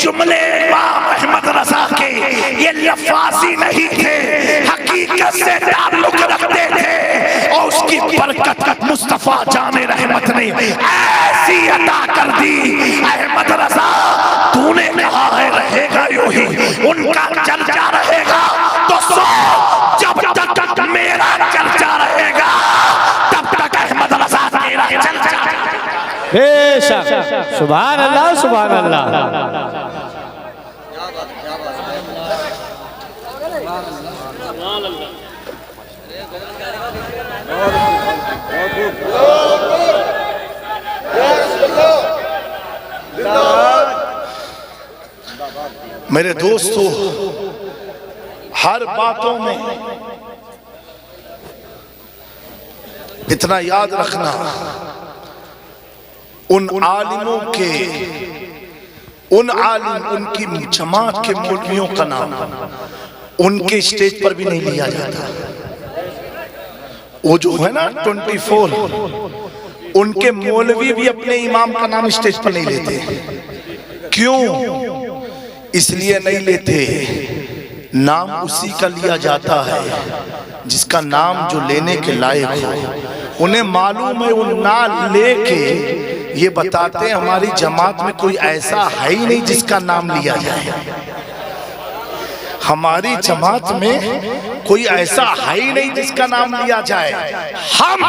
जुमले इमाम अहमद रजा के ये लफाजी नहीं थे, हकीकत से ताल्लुक रखते थे और उसकी बरकत मुस्तफा जाने रहमत ने ऐसी अता कर दी। अहमद रजा तूने कहा है रहेगा यूं ही, उनका चर्चा रहेगा तो सो, जब तक मेरा चर्चा रहेगा तब तक अहमद रजा तेरा चर्चा। बेशक, सुभान अल्लाह सुभान अल्लाह। मेरे दोस्तों, हर बातों में इतना याद रखना, उन आलिमों के, उन आलिम, उनकी जमात के मौलवियों का नाम उनके स्टेज पर भी नहीं लिया जाता। वो जो है ना 24, उनके मौलवी भी अपने इमाम का नाम स्टेज पर नहीं लेते। क्यों? इसलिए नहीं लेते, नाम उसी का लिया जाता है जिसका नाम जो लेने के लायक हो। उन्हें मालूम है, वो ना लेके ये बताते हैं हमारी जमात में कोई ऐसा है ही नहीं जिसका नाम लिया जाए। हमारी जमात में कोई ऐसा है ही नहीं जिसका नाम लिया जाए, हम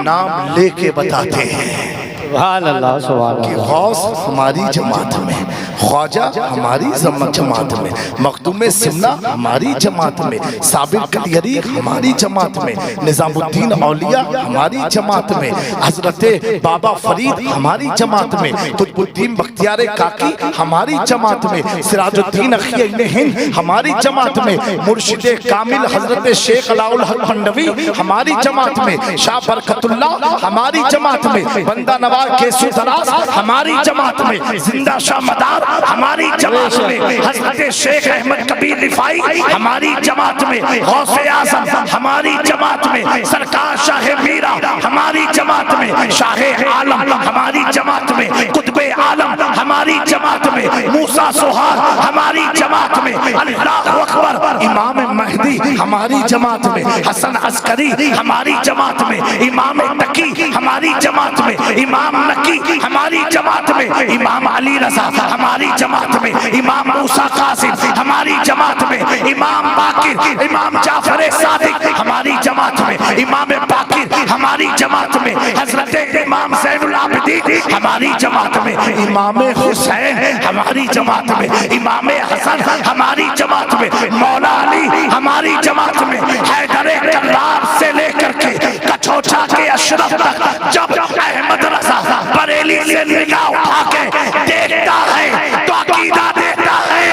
नाम लेके बताते हैं कि गौस हमारी जमात में, ख्वाजा हमारी जमात में, मखदूम सिमना हमारी जमात में, साबिर कलियरी हमारी जमात में, निजामुद्दीन औलिया हमारी जमात में, हजरत बाबा फरीद हमारी जमात में, कुतुबुद्दीन बख्तियार काकी हमारी जमात में, सिराजुद्दीन अखी हिंद हमारी जमात में, मुर्शिद कामिल हजरत शेख अलाउल हक मंडवी हमारी जमात में, शाह बरकतुल्लाह हमारी जमात में, बंदा नवाज केसु दराज हमारी जमात में, जिंदा शाह मदार हमारी जमात में, हजरत शेख अहमद कबीर रिफाई हमारी जमात में, गौसे आजम हमारी जमात में, सरकार शाह मीरा हमारी जमात में, शाह आलम हमारी जमात में, कुतुबे आलम हमारी जमात में, मूसा सुहार हमारी जमात में, अल्लाहु अकबर इमाम महदी हमारी जमात में, हसन अस्करी हमारी जमात में, इमाम तकी हमारी जमात में, इमाम नकी हमारी जमात में, इमाम अली रजा हमारी जमात में, इमाम मूसा कासिम हमारी जमात में, इमाम बाकिर इमाम जाफर सादिक हमारी जमात में, इमाम बाकिर हमारी जमात में, हजरत इमाम ज़ैनुल आबिदीन हमारी जमात में, इमाम हुसैन हमारी जमात में, इमाम हसन हमारी जमात में, मौला अली हमारी जमात में, हैदर कल्लार से लेकर के कछोचा के अशरफ तक जब अहमद रजा बरेली से निगाह उठा के देखता है तो अकीदा देता है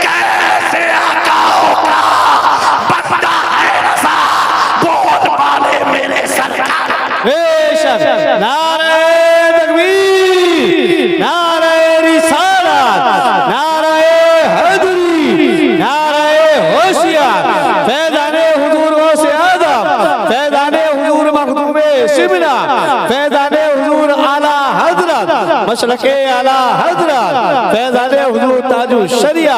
कैसे आकाओं का बंदा है रजा, बोल वाले मेरे सरकार। नारे तकबीर, नारे रिसालत, नारे हैदरी, नारे होशियार, फैज़ाने हुजूर गौसे आज़म, फैज़ाने हुजूर मखदूमे सिमना, फैज़ाने हुजूर आला हज़रत, मशरक़े आला हज़रत, फैज़ाने हुजूर ताजुश शरिया,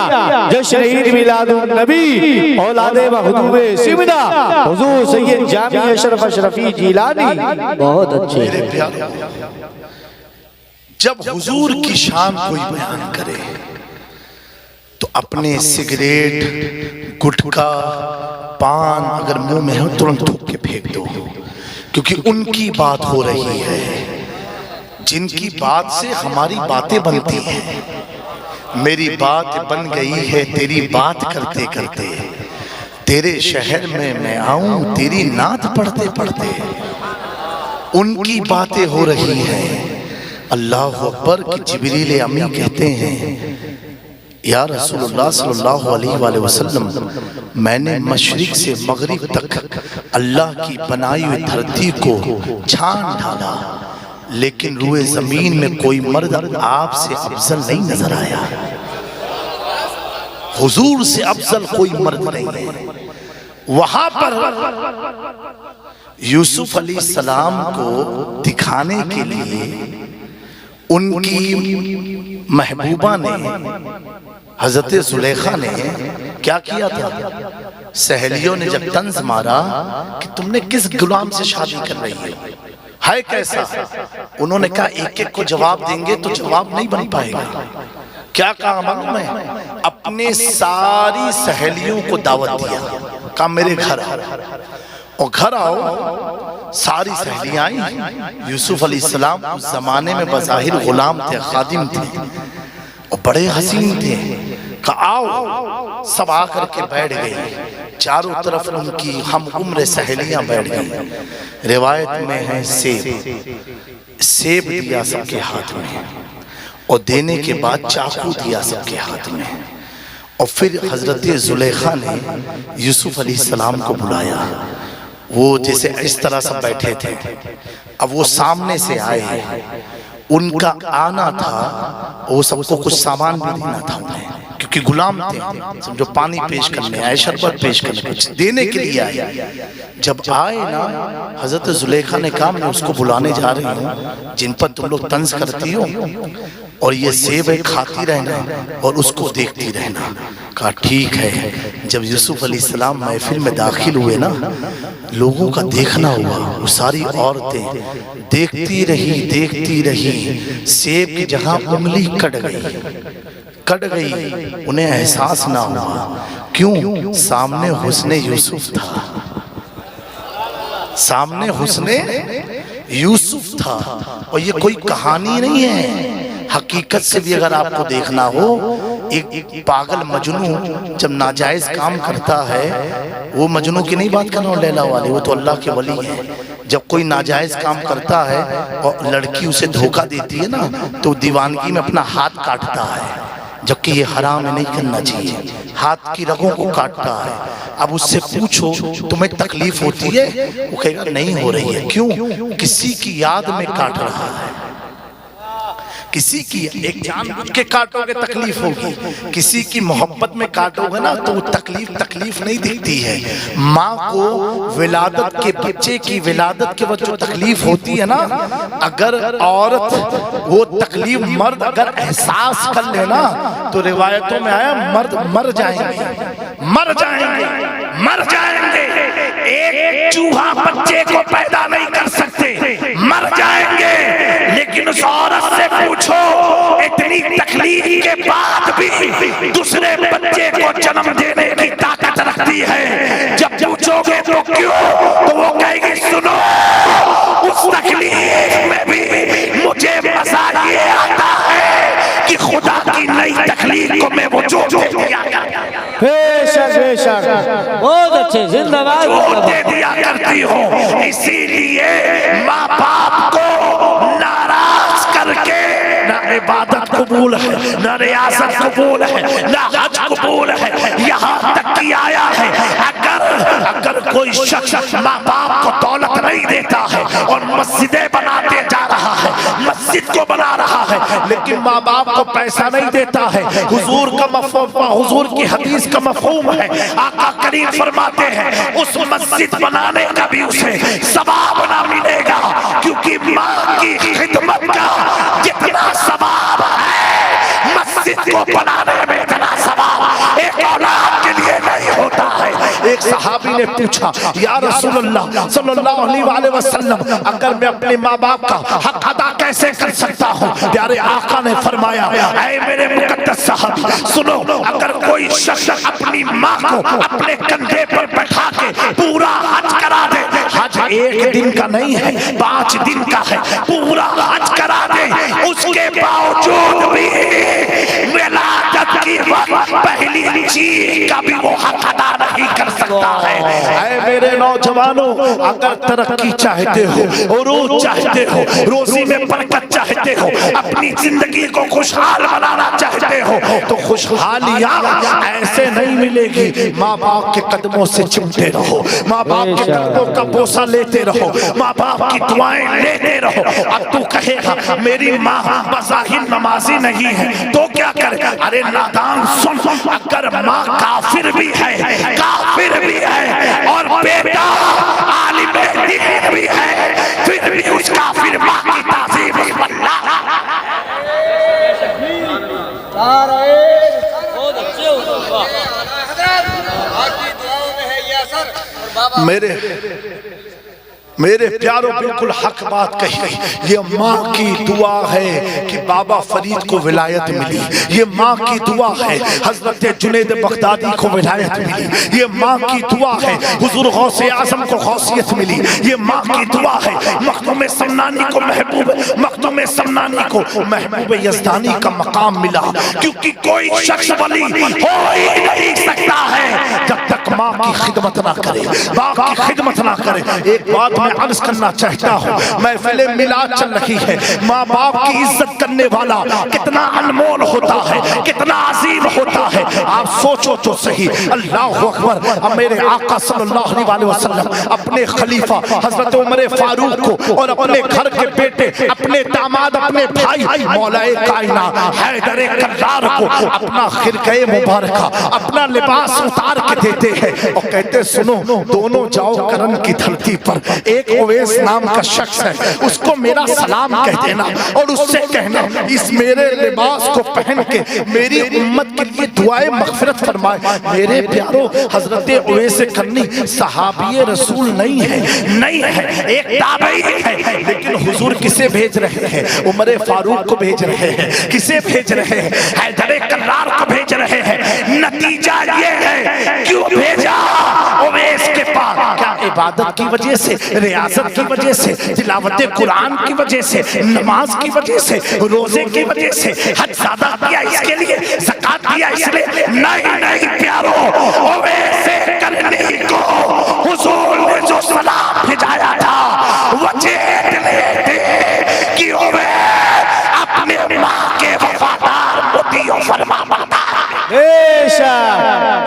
जश्न ईद मिलादुन नबी, औलादे मखदूमे सिमना, हुजूर सैयद जामी अशरफ अशरफी जिलानी। बहुत अच्छे। जब हुजूर की शान कोई बयान करे तो अपने सिगरेट, गुटखा, पान अगर मुंह में हो तुरंत थूक के फेंक दो, क्योंकि उनकी बात हो रही है जिनकी बात से हमारी बातें बनती हैं। मेरी बात बन गई है तेरी बात करते करते, तेरे शहर में मैं आऊं तेरी नात पढ़ते पढ़ते, उनकी बातें हो रही हैं। अल्लाह अकबर की जिब्रील अमी कहते हैं या रसूलुल्लाह सल्लल्लाहु अलैहि वसल्लम, मैंने मशरिक से मगरिब तक अल्लाह की बनाई हुई धरती को छान ढाला, लेकिन रुए जमीन में कोई मर्द आपसे अफजल नहीं नजर आया। हुजूर से अफजल कोई मर्द नहीं है। वहां पर यूसुफ अलैहिस्सलाम को दिखाने के लिए उनकी महबूबा ने, हजरत जुलेखा ने क्या किया था? सहेलियों ने जब तंज मारा कि तुमने किस गुलाम से शादी कर रही है कैसा, उन्होंने कहा एक एक को जवाब देंगे तो जवाब नहीं बन पाएगा। क्या कहा मालूम है? अपने सारी सहेलियों को दावत दिया, कहा मेरे घर और घर आओ। सारी सहेलियां आई। यूसुफ अलैहिस्सलाम उस जमाने में बज़ाहिर गुलाम थे, खादिम थे और बड़े हसीन थे। कहा आओ, सब आकर के बैठ गए। चारों तरफ उनकी हम उम्र सहेलियां बैठ गई। रिवायत में है सेब दिया सबके हाथ में और देने के बाद चाकू दिया सबके हाथ में। और फिर हजरत जुलेखा ने यूसुफ अलैहिस्सलाम को बुलाया। वो जैसे इस तरह सब बैठे थे, अब वो सामने से आए। उनका आना था, वो सबको कुछ सामान भी देना था उन्हें, क्योंकि गुलाम थे। समझो पानी पेश करने आए, शरबत पेश करने, कुछ देने के लिए आए। जब आए ना, हजरत जुलेखा ने कहा मैं उसको बुलाने जा रही हूँ जिन पर तुम लोग तंज करती हो, और ये सेब है, खाती रहना और उसको देखती रहना। कहा ठीक है। जब यूसुफ अलैहिस्सलाम महफिल में दाखिल हुए ना, लोगों का देखना हुआ। वो सारी औरतें देखती रही। सेब की जगह उंगली कट गई। उन्हें एहसास ना हुआ। क्यों? सामने हुस्ने यूसुफ था, सामने हुस्ने यूसुफ था। और ये कोई कहानी नहीं है, हकीकत से भी अगर आपको देखना हो, एक पागल मजनू जब नाजायज काम करता है, वो मजनू की नहीं बात कर रहा हूँ लैला वाले, वो तो अल्लाह के वली है। जब कोई नाजायज काम करता है और लड़की उसे धोखा देती है ना, तो दीवानगी में अपना हाथ काटता है, जबकि ये हराम है, नहीं करना चाहिए। हाथ की रगों को काटता है। अब उससे पूछो तुम्हें तकलीफ होती है? वो कहेगा नहीं हो रही है। क्यों? किसी की याद में काट रहा है। किसी की एक जानबूझ के काटोगे तकलीफ होगी, किसी की मोहब्बत में काटोगे ना तो तकलीफ नहीं दिखती है। माँ को विलादत के, बच्चे की विलादत के वक्त जो तकलीफ होती है ना, अगर औरत वो तकलीफ मर्द अगर एहसास कर लेना, तो रिवायतों में आया मर्द मर जाएंगे। एक चूहा बच्चे को पैदा नहीं कर सकते, मर जाएंगे। लेकिन उस औरत से पूछो, इतनी तकलीफ के बाद भी दूसरे बच्चे को जन्म देने की ताकत रखती है। जब पूछोगे तो क्यों, तो वो कहेगी सुनो, उस तकलीफ में भी मुझे मजा ये आता है कि खुदा की नई तकलीफ को मैं वो जो दे दिया बेशक बहुत अच्छे, जिंदाबाद दे दिया करती हूँ। इसीलिए माँ बाप को नाराज करके ना इबादत कबूल है, ना रियासत कबूल है, ना हज कबूल है। यहाँ तक कि आया है, अगर कोई शख्स माँ बाप को दौलत नहीं देता है और मस्जिदें बनाते जा रहा है, मस्जिद को बना रहा है, लेकिन माँ बाप को पैसा नहीं देता है, हुजूर का मफहूम, हुजूर की हदीस का मफहूम है, आका करीम फरमाते हैं उस मस्जिद बनाने का भी उसे सवाब ना मिलेगा, क्योंकि माँ की खिदमत का जितना सवाब है मस्जिद को बनाने में इतना सवाब एक औलाद के लिए नहीं होता है। एक सहाबी ने पूछा, या रसूलल्लाह सल्लल्लाहु अलैहि वसल्लम, अगर मैं अपने माँ बाप का हक अदा कैसे कर सकता हूँ? प्यारे आका ने फरमाया, ऐ मेरे मुकद्दस साहब सुनो, अगर कोई शख्स अपनी माँ को अपने कंधे पर बैठा के पूरा हज करा दे, हज एक दिन का नहीं है, 5 दिन का है, पूरा हज करा दे, उसके बावजूद भी विलादत की पहली चीज का भी वो हक अदा नहीं कर सकता है। ऐ मेरे नौजवानों, अगर तरक्की चाहते हो और रोज चाहते हो, रोजी में बरकत चाहते हो, अपनी जिंदगी को खुशहाल बनाना चाहते हो, तो खुशहालियां ऐसे नहीं मिलेगी। माँ बाप के कदमों से चिमटे रहो, माँ बाप के कदमों का बोसा लेते रहो, माँ बाप की दुआएं लेते रहो। अब तू कहेगा मेरी माँ बज़ाहिर नमाजी नहीं है तो क्या करे? अरे नादान सुन, अगर माँ काफिर भी है और बेटा आलिम दीन भी है, फिर भी उस काफिर माँ की ताज़ीम मेरे प्यारों बिल्कुल हक बात कही। ये माँ की दुआ है कि बाबा फरीद को विलायत मिली। ये माँ की दुआ है हजरत जुनैद बगदादी को विलायत मिली। ये माँ की दुआ है हुजूर गौसे आजम को गौसियत मिली। ये माँ की दुआ है मखदूम समनानी को महबूब यज़दानी का मकाम मिला। क्योंकि कोई शख्स वली हो ही नहीं सकता है जब तक माँ की खिदमत ना करे, बाप की खिदमत ना करे। एक बात मैं अर्ज करना चाहता हूँ, महफिले मिलाद चल रही है। माँ बाप की इज्जत करने वाला कितना अनमोल होता है, कितना अजीम होता है। आप सोचो तो सही। अल्लाह अकबर। अब मेरे आका सल्लल्लाहु अलैहि वसल्लम अपने खलीफा हजरत उमर फारूक को और अपने घर के बेटे, अपने दामाद, अपने भाई मौलाए कायनात हैदर कर्रार को अपना खिरक़े मुबारक, अपना लिबास उतार के देते हैं और कहते सुनो, दोनों जाओ करन की धरती पर, एक ओवैस नाम का शख्स है, उसको मेरा सलाम कह देना और उससे कहना इस मेरे लिबास को पहन के मेरी उम्मत के लिए दुआए मग़फ़िरत फरमाए। मेरे प्यारो हजरत ओवैस करनी सहाबी रसूल नहीं है, एक ताबई है। लेकिन हुजूर किसे भेज रहे हैं? उमर फारूक को भेज रहे हैं। किसे भेज रहे हैं? हैदर कर्रार को भेज रहे हैं। नतीजा ये है, क्यों भेजा ओवैस के पास? क्या इबादत की वजह से, रियासत की वजह से, तिलावत कुरान की वजह से, नमाज की वजह से, रोजे की वजह से, हज ज़्यादा किया इसके लिए, ज़कात दिया इसलिए? नहीं प्यारो, ओवैस करनी को हुजूर ने जो सलाम भेजाया था वजह थे कि ओवैस अपने माँ के वफादार मोतियों फरमा पाता है।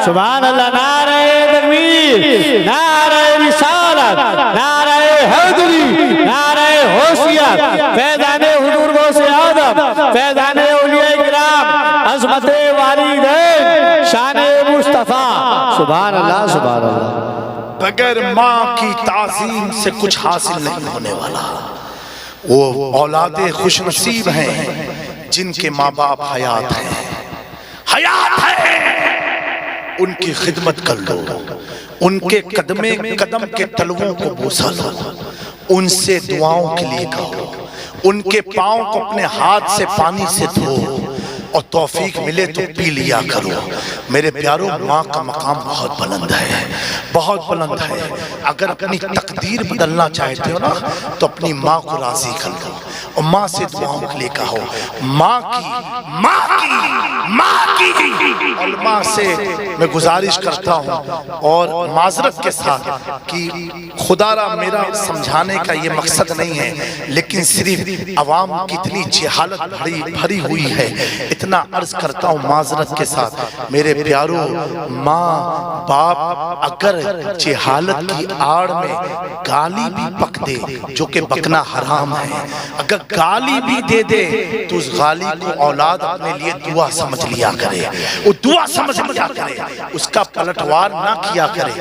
सुभान अल्लाह। नारे तकबीर, नारे रिसालत, नारे हैदरी, नारे होशियार, फैज़ाने हुजूर गौसे आज़म, फैज़ाने औलिया किराम, अज़मत वालिदैन, शान मुस्तफ़ा। सुभान अल्लाह, सुभान अल्लाह। बगैर माँ की ताज़ीम से कुछ हासिल नहीं होने वाला। वो औलादे खुशनसीब हैं जिनके माँ बाप हयात हैं, उनकी खिदमत कर लो, उनके कदम के तलवों को बोसा लो, उनसे दुआओं के लिए कहो, उनके पाँव को अपने हाथ से पानी से धो और तौफीक मिले तो पी लिया करो। मेरे प्यारो, माँ का मकाम बहुत बुलंद है, बहुत बुलंद है। अगर अपनी तकदीर बदलना चाहते हो ना तो अपनी माँ को राजी कर लो और माँ से दुआओं के लिए कहो। माँ की और माँ से मैं गुजारिश करता हूँ और माजरत के साथ कि खुदारा मेरा समझाने का ये मकसद नहीं है, लेकिन सिर्फ अवाम की इतनी जहालत भरी हुई है, इतना अर्ज करता हूँ माजरत के साथ। मेरे प्यारो, माँ बाप अगर जहालत की आड़ में गाली भी बक दे, जो कि बकना हराम है, अगर गाली भी दे दे तो उस गाली को औलाद अपने लिए दुआ समझ लिया करे, वो दुआ समझ लिया करे, उसका पलटवार ना किया करे।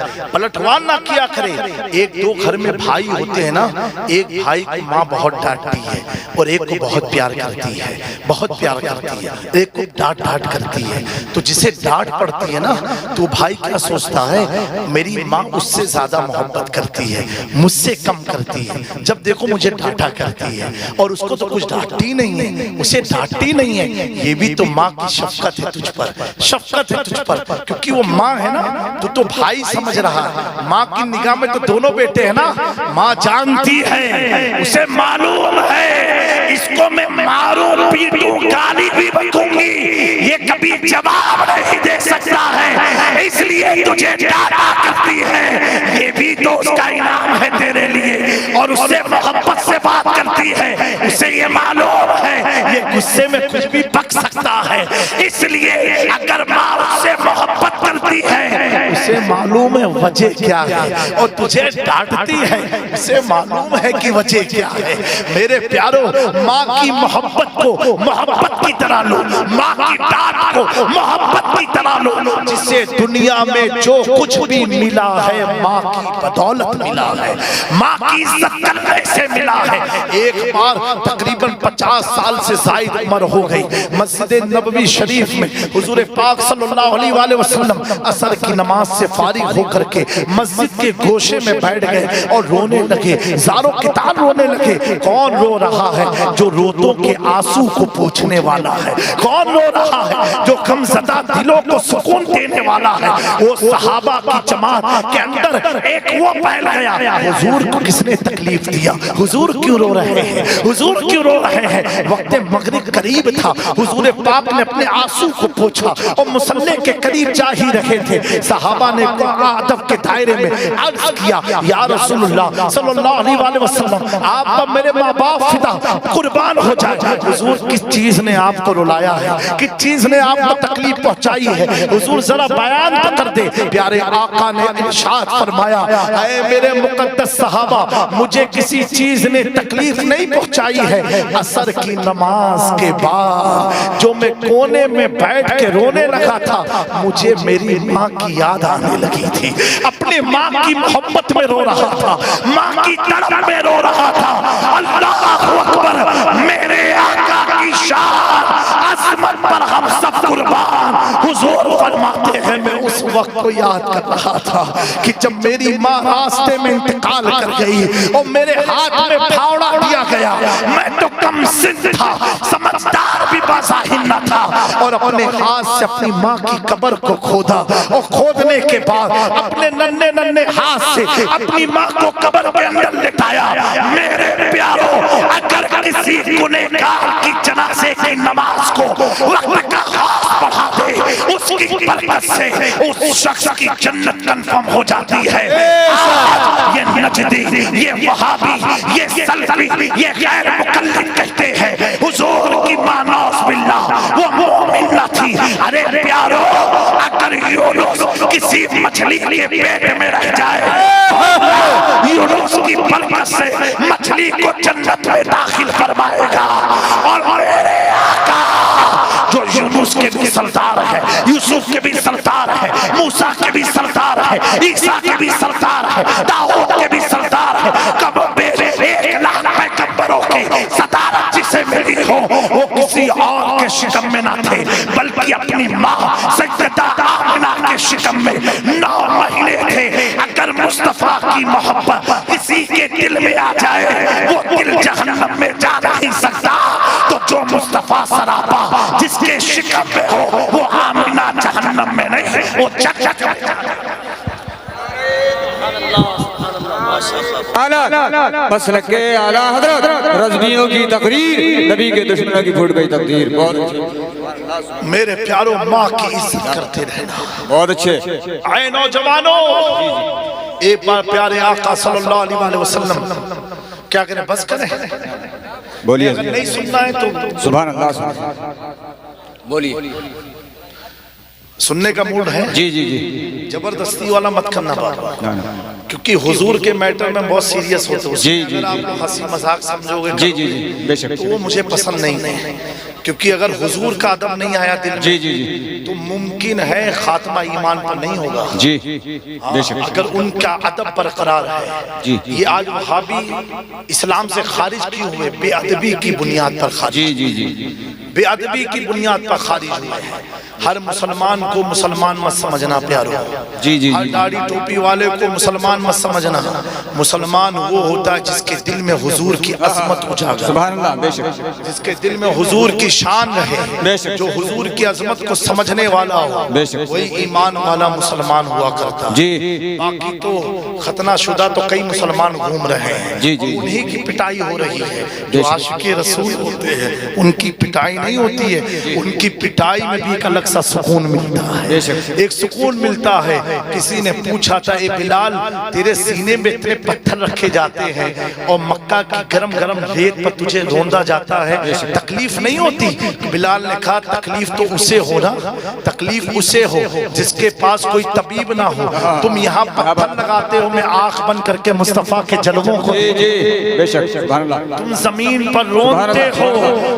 एक दो घर में भाई होते हैं ना, एक भाई को माँ बहुत डांटती है और एक को बहुत प्यार करती है, एक को डांट करती है। तो जिसे डांट पड़ती है ना तो भाई क्या सोचता है, मेरी माँ उससे ज्यादा मोहब्बत करती है, मुझसे कम करती है। जब देखो मुझे डांटा करती है और उसको तो कुछ डांटती नहीं है, उसे डांटती नहीं है। ये भी तो माँ की शफकत है तुझ पर, क्योंकि वो माँ है ना, तो भाई समझ रहा है। माँ की निगाह में तो दोनों बेटे हैं ना। माँ जानती है, उसे मालूम है इसको मैं मारूं, पीटूं, गाली भी बकूंगी, ये कभी जवाब नहीं दे सकता है, इसलिए तुझे डांटा करती है। ये भी तो उसका इनाम है तेरे लिए, और उससे मोहब्बत से बात करती है। उसे ये मालूम है ये गुस्से में कुछ भी बक सकता है, इसलिए अगर माँ उससे मोहब्बत करती है, उसे मालूम है वजह क्या है, और तुझे डांटती है, उसे मालूम है कि वजह क्या है। मेरे प्यारो, माँ की मोहब्बत को मोहब्बत की तरह लो, माँ की डांट को मोहब्बत की तरह लो जिसे दुनिया में जो कुछ भी मिला है माँ की बदौलत मिला है, माँ की इज्जत करने से मिला है। एक बार तकरीबन 50 साल से जायद उम्र हो गई, मस्जिद नबवी शरीफ में हुजूर पाक सल्लल्लाहु अलैहि वसल्लम असर की नमाज से फारिग होकर के मस्जिद के गोशे में बैठ गए और रोने लगे, ज़ारो कितार रोने लगे। कौन रो रहा है? जो रोतों के आंसू को पोंछने वाला है। कौन रो रहा है? जो गमज़दा दिलों को सुकून देने वाला है। वो सहाबा की जमात के अंदर एक वो फैल गया, हुजूर को किसने तकलीफ दिया, हुजूर क्यों रो रहे हैं, हुजूर क्यों रो रहे हैं। वक्त मगरिब करीब था, हुजूर पाक ने अपने आंसू को पोंछा और मुसल्ले के करीब जा ही रहे थे। सहाबा ने अदब के दायरे में अर्ज किया, या रसूलुल्लाह सल्लल्लाहु अलैहि वसल्लम, आप पर मेरे माँ बाप फिदा कुर्बान हो जाए। हुजूर किस चीज ने आपको रुलाया है, किस चीज ने आपको तकलीफ पहुंचाई है, हुजूर जरा बयान तो कर दे। प्यारे आका ने इरशाद फरमाया, ऐ मेरे मुकद्दस सहाबा, मुझे किसी चीज ने तकलीफ नहीं पहुंचाई है। असर की नमाज के बाद जो मैं कोने में बैठ के रोने लगा था, मुझे मेरी माँ की याद आने लगी थी। अपने माँ की मोहब्बत में रो रहा था, माँ की तड़प में रो रहा था। अल्लाहु अकबर, मेरे आका की शान अज़मत पर हम सब कुर्बान। हुजूर फरमाते हैं, मैं उस वक्त को याद कर रहा था कि जब मेरी माँ रास्ते में इंतकाल कर गई और मेरे हाथ में फावड़ा दिया गया। मैं तो कम सिन था, समझदार भी बाज़ाहिर न था, और अपने हाथ से अपनी माँ की कब्र को खोदा और खोदने के बाद अपने नन्हे नन्हे हाथ से अपनी माँ को कब्र के अंदर लिटाया। मेरे प्यारों, अगर किसी गुनहगार की जनाजे की नमाज को वक्त का खास बढ़ा दे, उसकी बरकत से उस शख्स की जन्नत कंफर्म हो जाती है। आज ये नजदी, ये वहाबी, ये सलफी, ये गैर मुकल्लिद कहते हैं हुजूर की माँ नौज़ बिल्लाह वो मोमिन न थी। अरे प्यारो, अगर यूनुस किसी मछली के पेट में रह जाए, यूनुस की बरकत से मछली को जन्नत में दाखिल फरमाएगा। और मेरे आका जो यूनुस के भी सरदार है, यूसुफ के भी सरदार है, मूसा के भी सरदार है, ईसा के भी सरदार है, दाऊद के भी सरदार है। कब मेरे 1 लाख पैगंबरों की सदारत जिसे मिली हो, वो किसी और के शिकम में ना थे, बल्कि अपनी माँ सैयदा आमिना के शिकम में 9 महीने थे। अगर मुस्तफा की मोहब्बत किसी के दिल में आ जाए, वो दिल जहन्नम में जा नहीं सकता। तो जो मुस्तफा सरापा जिसके शिकम में हो, वो आमिना जहन्नम में नहीं, वो आला मसलक के आला हजरत रज़वियों की तकरीर, नबी के दुश्मनों की फूट गई तकदीर। बहुत अच्छे मेरे प्यारों, माँ की इज्जत करते रहना। बहुत अच्छे। आए नौजवानों, एक बार प्यारे आका सल्लल्लाहु अलैहि वसल्लम, क्या करें, बस करें, बोलिए। अगर नहीं सुनना है तो सुभान अल्लाह, बोलिए। सुनने का मूड है जी जी जी, जबरदस्ती वाला मत करना बाबा, क्योंकि हुजूर के मैटर में बहुत सीरियस होते हैं। जी जी, अगर आप हंसी मजाक समझोगे जी जी जी, बेशक, तो वो मुझे पसंद नहीं है। क्योंकि अगर हुजूर का अदब नहीं आया दिल में, जी जी जी, तो मुमकिन है खात्मा ईमान पर नहीं होगा। जी बेशक, अगर उनका अदब बरकरार है। जी, ये आज वहाबी इस्लाम से खारिज क्यों हुए? बेअदबी की बुनियाद पर खारिज। जी जी जी, बेअदबी की बुनियाद पर खारिज हुए हैं। हर मुसलमान को मुसलमान मत समझना प्यारो। जी जी, हर दाढ़ी टोपी वाले को मुसलमान मत समझना। मुसलमान वो होता है जिसके दिल में हुजूर की अजमत उजागर, सुभान अल्लाह, बेशक, जिसके दिल में हुजूर की शान रहे, बेशक, जो हुजूर की अजमत को समझने वाला हो, बेशक, वही ईमान वाला मुसलमान हुआ करता। जी, बाकी तो खतना शुदा तो कई मुसलमान घूम रहे हैं, जी जी, उन्हीं की पिटाई हो रही है। जो आशिके रसूल होते हैं उनकी पिटाई नहीं होती है, उनकी पिटाई में भी एक अलग सा सुकून मिलता है। एक सुकून मिलता है। किसी ने पूछा था, ए बिलाल, तेरे सीने में इतने पत्थर रखे जाते हैं और मक्का की गरम गरम रेत पर तुझे रोंदा जाता है, तकलीफ नहीं होती? बिलाल ने कहा, तकलीफ तो उसे हो ना, तकलीफ उसे हो जिसके पास कोई तबीब ना हो। तुम यहाँ पत्थर लगाते हो, मैं आंख बंद करके मुस्तफा के जलवों को, बेशक, सुभान अल्लाह, तुम जमीन पर रोते हो,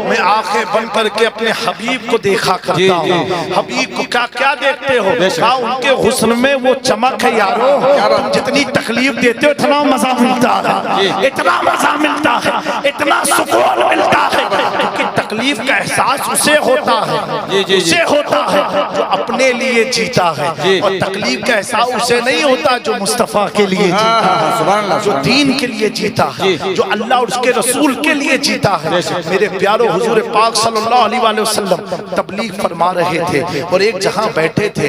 मैं आंखें बंद करके अपने हबीब को देखा करता हूँ। हबीब को क्या क्या देखते हो? कहा उनके हुस्न में वो चमक है यारो, तुम जितनी तकलीफ देते हो इतना मजा मिलता है, इतना मजा मिलता है, इतना सुकून मिलता है। क्योंकि तकलीफ का एहसास उसे होता है, उसे होता है जो अपने लिए जीता है, और तकलीफ का एहसास उसे नहीं होता जो मुस्तफा के लिए जीता है, जो दीन के लिए जीता है, जो अल्लाह और उसके रसूल के लिए जीता है। मेरे प्यारो हुजूर पाक सल्लल्लाहु अलैहि वसल्लम तबलीग फरमा रहे थे, और एक जहां बैठे थे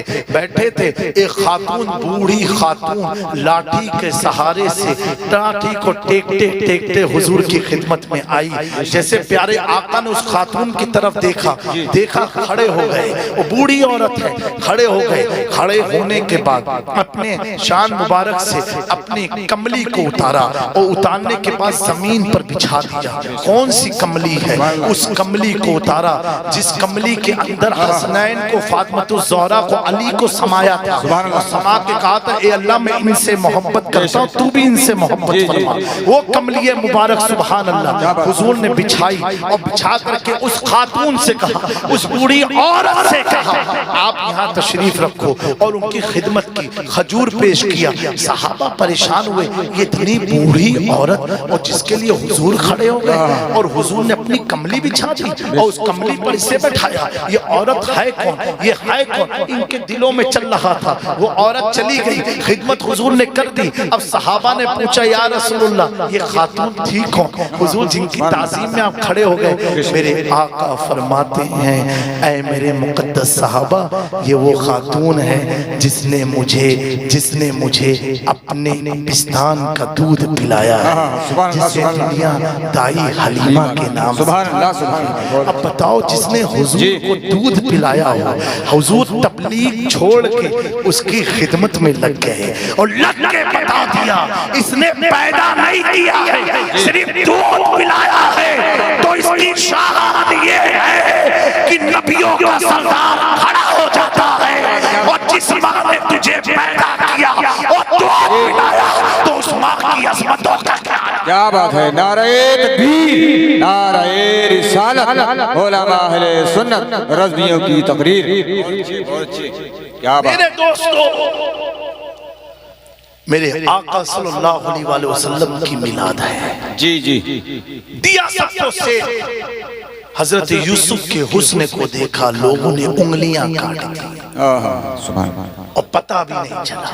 एक खातून, बूढ़ी खातून लाठी के सहारे से लाठी को टेकते टेकते हुजूर की खिदमत में आई। जैसे प्यारे आका ने उस खातून की तरफ देखा खड़े हो गए। वो बूढ़ी औरत है, खड़े हो गए। खड़े होने के बाद अपने शान मुबारक से अपनी कमली को उतारा, और उतारने के बाद जमीन पर बिछा दिया। कौन सी कमली है? उस कमली को उतारा जिस कमली के अंदर हसनैन को, फातिमा ज़हरा को, अली को समाया था। और समा के कहा था, ए अल्लाह मैं इनसे मोहब्बत करता हूँ, तू भी इनसे मोहब्बत फरमा। वो कमली मुबारक सुभान अल्लाह हुजूर ने बिछाई, और बिछा करके उस खातून से कहा, उस बूढ़ी औरत से कहा, आप यहाँ तशरीफ रखो, और उनकी खिदमत की। खजूर पेश किया। सहाबा परेशान हुए, ये इतनी बूढ़ी औरत, और जिसके लिए हुजूर खड़े हो गए, और हुजूर ने अपनी कमली बिछा दी और उस कमली पर इसे बैठाया। ये औरत है कौन? ये है कौन? इनके दिलों में चल रहा था। वो औरत चली गई, खिदमत हुजूर ने कर दी। अब सहाबा ने पूछा, या रसूलुल्लाह ये खातून थी कौन? हुजूर जिनकी ताज़ीम में आप खड़े हो गए, मेरे आका फरमाते हैं, ऐ मेरे मुक़द्दस सहाबा, ये वो खातून है जिसने मुझे अपने पिस्तान का दूध पिलाया है, जिसे दुनिया दाई हलीमा के नाम से। अब बताओ, जिसने हुजूर को दूध पिलाया हो, हुजूर तबलीग छोड़ के उसकी खिदमत में लग गए, और लग के बता दिया, इसने पैदा नहीं किया है, सिर्फ दूध पिलाया है। तो इसकी शान ये है कि नबियों का सरदार खड़ा हो जाता है, और जिस माँ ने तुझे पैदा किया और दूध पिलाया, तो उस माँ की अज़मतों का क्या बात है। नारे तकबीर, नारे रिसालत, उलमा अहले सुन्नत, रज़वियों की तकरीर। क्या बात। मेरे दोस्तों, मेरे आका सल्लल्लाहु अलैहि वसल्लम की मिलाद है। जी जी। दिया सबको से हजरत यूसुफ के हुस्न को देखा, लोगों ने उंगलियां काट दी, और पता भी नहीं चला।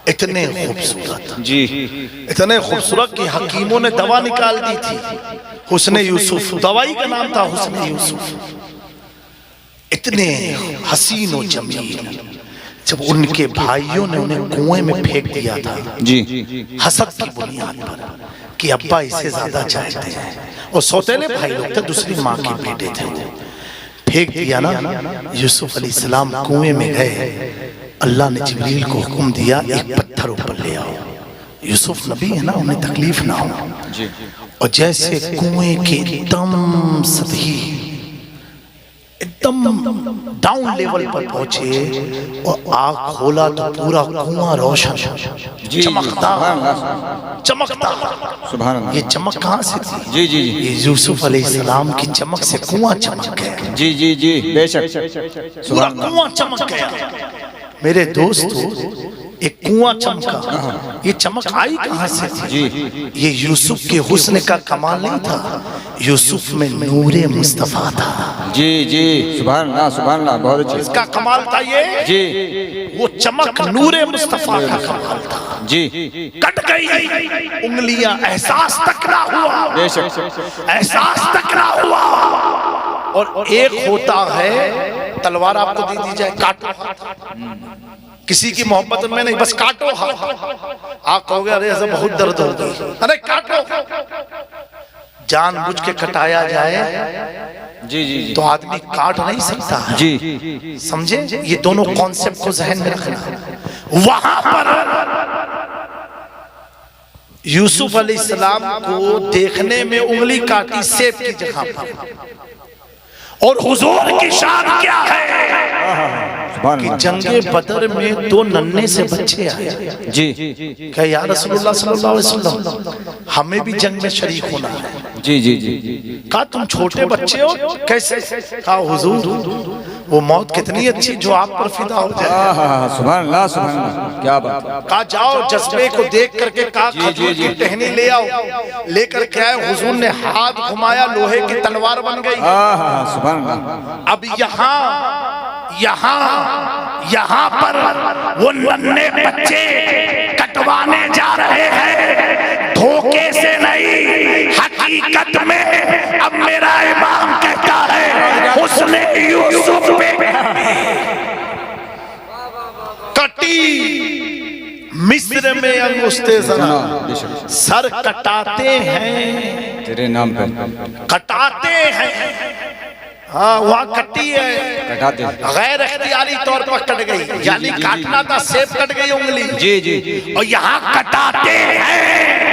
इतने खूबसूरत जी, इतने खूबसूरत कि हकीमों ने दवा निकाल दी थी, हुस्न यूसुफ, दवाई का नाम था हुस्न यूसुफ। इतने हसीन और जमील, जब उनके भाइयों ने उन्हें कुएं में फेंक दिया था जी, हसद की बुनियाद पर कि अब्बा इसे ज्यादा चाहते हैं, और सौतेले भाई लोग थे, दूसरी माँ के बेटे थे, फेंक दिया ना। यूसुफ अलैहिस्सलाम कुएं में गए, अल्लाह ने जिब्रील को हुक्म दिया, एक पत्थर ऊपर ले आओ। यूसुफ नबी है ना, उन्हें तकलीफ ना हो। और जैसे कुएं के एकदम सतही, एकदम डाउन लेवल पर पहुंचे, और आग खोला तो पूरा कुआं रोशन, चमकता। सुभान अल्लाह। ये चमक कहाँ से थी? जी जी जी, ये यूसुफ अलैहिस्सलाम की चमक से कुआं चमक गया। जी जी जी, बेशक। पूरा कुआं चमक गया। मेरे दोस्तों, एक कुआं चमका, ये चमक आई कहाँ से थी? जी, ये यूसुफ के हुस्न का कमाल नहीं था, यूसुफ में नूरे मुस्तफा था। जी जी, सुभान अल्लाह, सुभान अल्लाह, बहुत अच्छी। इसका कमाल था ये जी, वो चमक नूरे मुस्तफा का कमाल था। जी, कट गई उंगलियां, एहसास तक ना हुआ, बेशक। एहसास तक ना हुआ। और एक होता है, तलवार आपको दे दी जाए, काटो, किसी की मोहब्बत में नहीं, बस काटो। आप कहोगे अरे ऐसा बहुत दर्द हो गई, अरे काटो। जानबूझ के कटाया जाए जी जी जी, तो आदमी काट नहीं सकता है। जी, समझे? ये दोनों कॉन्सेप्ट को जहन में रखना। वहां पर यूसुफ अलैहिस्सलाम को देखने में उंगली काटी सेब की जगह पर, और हुजूर की शान क्या है कि जंगे बदर में दो नन्हे से बच्चे आए। जी, क्या या रसूलुल्लाह सल्लल्लाहु अलैहि वसल्लम, हमें भी जंग में शरीक होना है। जी जी जी। कहा तुम छोटे बच्चे हो कैसे? कहा हुजूर वो मौत कितनी अच्छी जो आप पर फिदा हो जाए। सुभान अल्लाह सुभान अल्लाह, क्या बात। कहा जाओ जज्बे को देख करके कहा खजूर की टहनी ले आओ। लेकर के आए, हुजूर ने हाथ घुमाया, लोहे की तलवार बन गई। सुभान अल्लाह। अब यहाँ पर वो नन्हे बच्चे कटवाने जा रहे हैं, धोखे से नहीं हकीकत में। अब मेरा इमाम कहता है उसने यूसुफ पे कटी मिस्र में अंगुस्ते ज़रा, सर कटाते हैं तेरे नाम पे, कटाते हैं। हाँ वहाँ कटी है, कटाते गैर इख्तियारी तौर पर कट गई, यानी काटना था, सेब कट गई उंगली। जी जी। और यहाँ कटाते हैं,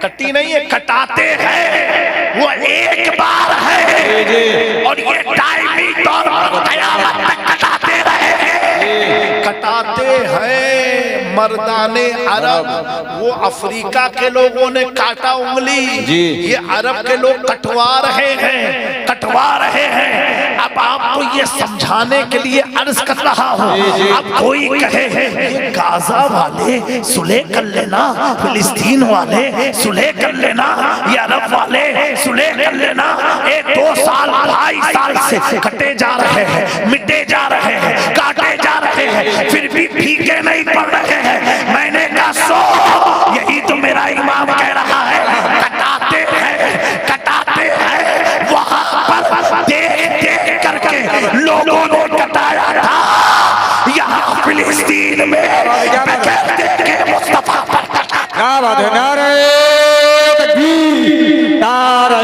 कटी नहीं है, कटाते हैं। वो एक बार है और ये टाइमी तौर पर कयामत तक कटाते रहे। कटाते हैं मर्दाने अरब, वो अफ्रीका के लोगों ने काटा उंगली, ये अरब के लोग कटवा रहे हैं, कटवा रहे हैं। अब आपको ये समझाने के लिए अर्ज कर रहा हूँ, अब कोई कहे ये गाजा वाले सुलह कर लेना, फिलिस्तीन वाले सुलह कर लेना, ये अरब वाले सुलह कर लेना। 2 साल 2.5 साल से कटे जा रहे हैं, मिटे जा रहे हैं, काटे जा रहे हैं, फिर भी फीके नहीं पड़ रहे हैं। मैंने कहा सो, यही तो मेरा इमाम कह रहा है, कटाते हैं, कटाते हैं। वहां पर देख देख करके लोगों ने कटाया था, यहाँ फिलिस्तीन में बगैर देखे मुस्तफा पर कटा। क्या बात है। नारे तकबीर, नारे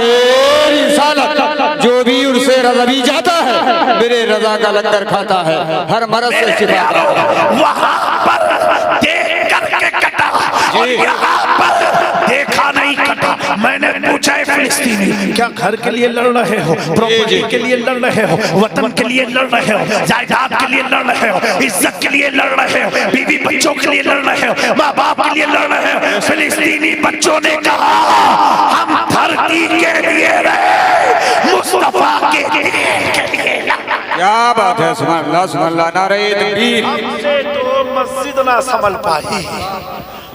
रिसालत। जो भी उनसे रज़ा भी जाता है, मेरे रज़ा का लंगर खाता है, हर मरज़ से शिफा। वहां पर देख करके कटा और यहाँ पर देखा नहीं कटा। मैंने पूछा है फिलिस्तीनी क्या घर के लिए लड़ रहे हो, प्रॉपर्टी के लिए लड़ रहे हो, वतन के लिए लड़ रहे हो, जायदाद के लिए लड़ रहे हो, इज्जत के लिए लड़ रहे हो, बीवी बच्चों के लिए लड़ रहे हो, माँ बाप के लिए लड़ रहे हो? फिलिस्तीनी बच्चों ने कहा हम धरती के लिए रहे, मुस्तफा के लिए। क्या बात है। सुभान अल्लाह सुभान अल्लाह। नारे तकबीर। हमसे तो मस्जिद ना संभल पाई,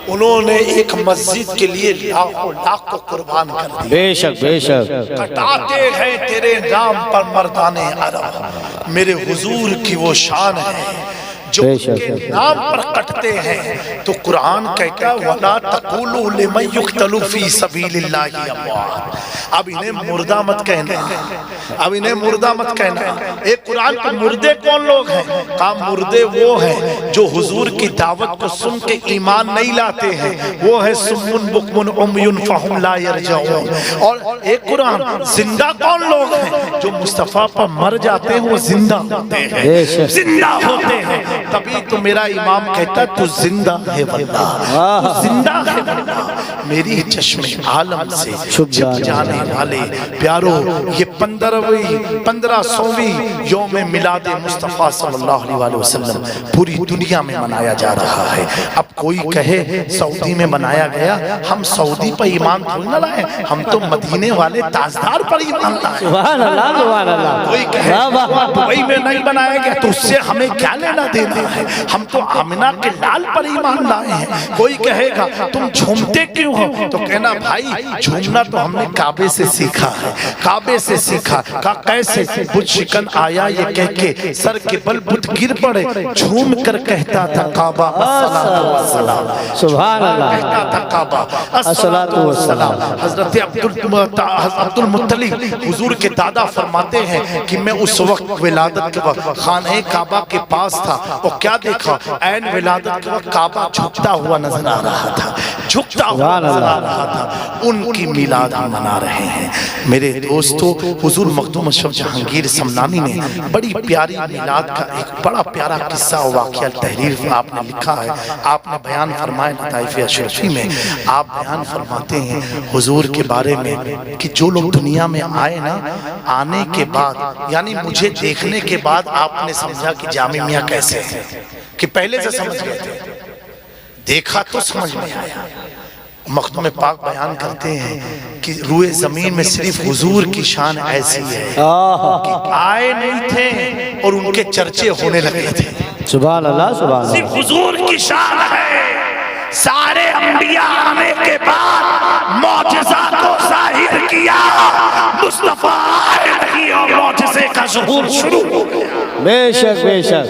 उन्होंने एक मस्जिद के लिए लाखों लाख को कुर्बान कर दिया। बेशक बेशक। कटाते हैं तेरे नाम पर मर्दाने अरब, मेरे हुजूर की वो शान है जो उनके नाम पर कटते हैं। तो कुरान कहता है वला तक़ूलू लिमन युक़तलू फ़ी सबीलिल्लाहि अमवात। अब इन्हें मुर्दा मत कहना, अब इन्हें मुर्दा मत कहना। एक कुरान के मुर्दे कौन लोग हैं? कहा मुर्दे वो हैं जो हुजूर की दावत को सुन के ईमान नहीं लाते हैं, वो है सुम्मुन बुकमुन उम्युन फहुम ला यरजऊन। और एक कुरान जिंदा कौन लोग हैं? जो मुस्तफा पर मर जाते हैं वो जिंदा होते हैं, जिंदा होते हैं। तभी तो मेरा इमाम कहता तू जिंदा है वल्लाह, तू जिंदा है वल्लाह। मेरी चश्मे आलम से छिप जाने वाले प्यारो, ये 1500वीं यौम मिलाद मुस्तफ़ा सल्लल्लाहु अलैहि वसल्लम पूरी दुनिया में मनाया जा रहा है। अब कोई कहे सऊदी में मनाया गया, हम सऊदी पर ईमान थोड़ी ना लाए, हम तो मदीने वाले ताजदार पर ईमान लाए। सुभान अल्लाह सुभान अल्लाह। कोई कहे दुबई में नहीं बनाया गया तो उससे हमें क्या लेना देना है, हम तो आमिना के लाल पर ईमान लाए हैं। कोई कहेगा तुम झूमते क्यों हो, तो कहना भाई झूमना तो हमने काबे से सीखा है, काबे से सीखा। का कैसे? बुत शिकन आया ये कह के सर के बल बुत गिर पड़े, झूम कर कहता था काबा अस्सलातु वस्सलाम, सुभान अल्लाह, कहता था काबा अस्सलातु वस्सलाम। हजरत अब्दुल मुत्तलिब हुजूर के दादा फरमाते हैं कि मैं उस वक्त विलादत के वक्त खाने काबा के पास था और क्या देखा, ऐन विलादत के वक्त काबा झुकता हुआ नजर आ रहा था, झुकता हुआ नजर आ रहा था। उनकी मिलाद हम मना रहे हैं। मेरे दोस्तों, हुजूर मखदूम अशरफ जहांगीर समनानी ने बड़ी प्यारी मिलाद का एक बड़ा प्यारा किस्सा और वाक़या तहरीर आपने लिखा है, आपने बयान फरमाया लताइफ़ अशरफी में। आप बयान फरमाते हैं हुजूर के बारे में कि जो लोग दुनिया में आए ना, आने के बाद यानी मुझे देखने के बाद आपने समझा कि जामी मियां कैसे हैं, कि पहले से समझ गए थे, देखा तो समझ में आया। मखदूम पाक बयान करते हैं कि रूए जमीन में सिर्फ हुजूर की शान ऐसी है कि आए नहीं थे और उनके चर्चे होने लगे थे। सुभान अल्लाह, सुभान अल्लाह। सिर्फ हुजूर की शान है। सारे अंबिया आने के बाद मौजज़ा को जाहिर किया, मुस्तफा आए नहीं और मौजज़े का ज़ुहूर शुरू हो गया। बेशक बेशक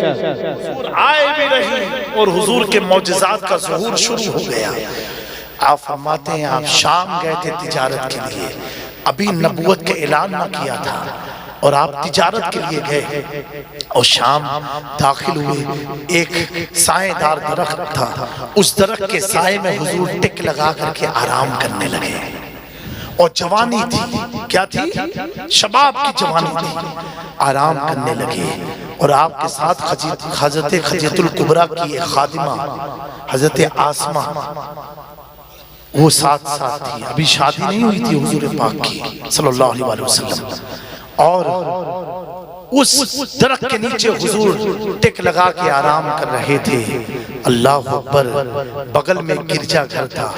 आए भी नहीं और हुजूर के मौजज़ात का ज़ुहूर शुरू हो गया। आप फरमाते हैं आप शाम गए थे तिजारत के लिए, अभी नबूवत के ऐलान ना किया था और आप तिजारत के लिए गए और शाम दाखिल हुए। एक साएदार दरख्त था, उस दरख्त के साए में हुजूर टिक लगा करके आराम करने लगे और जवानी थी, क्या थी? शबाब की जवानी थी। आराम करने लगे और आपके साथ हजरत खदीजतुल कुबरा की एक खादिमा हजरत आसमा वो साथ साथ थी। अभी शादी नहीं हुई थी हुजूर पाक की सल्लल्लाहु अलैहि वसल्लम और उस दरख्त के नीचे हुजूर टिक लगा के आराम कर रहे थे। अल्लाह अकबर। बगल में गिरजा घर था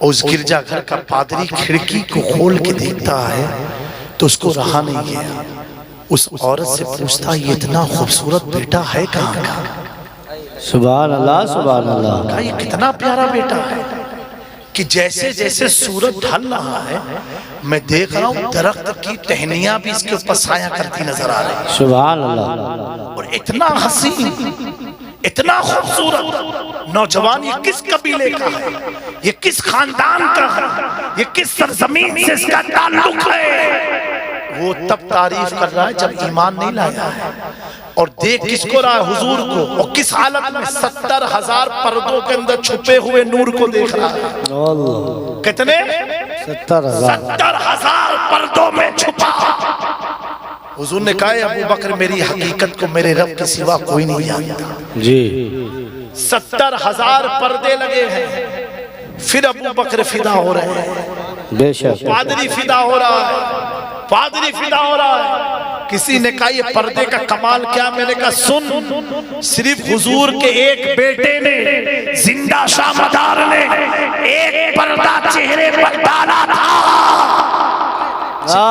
और उस गिरजा घर का पादरी खिड़की को खोल के देखता है तो उसको रहा नहीं गया। उस औरत से पूछता ये इतना खूबसूरत बेटा है कहाँ का? सुभान अल्लाह, सुभान अल्लाह। कहा ये कितना प्यारा बेटा है कि जैसे जैसे सूरज ढल रहा है मैं देख रहा हूँ दरख्त की टहनियां भी इसके ऊपर साया करती नजर आ रही है। सुभान अल्लाह। और इतना हसीन, इतना खूबसूरत नौजवान, ये किस कबीले का है, ये किस खानदान का है, ये किस सरजमीन से इसका ताल्लुक है? वो तब तारीफ कर रहा है जब ईमान नहीं लाया है। और देख किसको रहा है? हुजूर को। और किस हालत में? 70,000 पर्दों के अंदर छुपे हुए नूर को देख रहा है। कितने? 70,000 पर्दों में छुपा। हुजूर ने कहा अबू बकर मेरी हकीकत को मेरे रब के सिवा कोई नहीं जानता जी। 70,000 पर्दे लगे हैं। फिर अबू बकर फिदा हो रहे हैं, बेशक। पादरी फिदा हो रहा है, पादरी फिदा हो रहा है। किसी ने कहा ये पर्दे का कमाल क्या? मैंने कहा सुन, सिर्फ हुजूर के एक बेटे ने, जिंदा शाह मदार ने एक पर्दा चेहरे पर डाला था।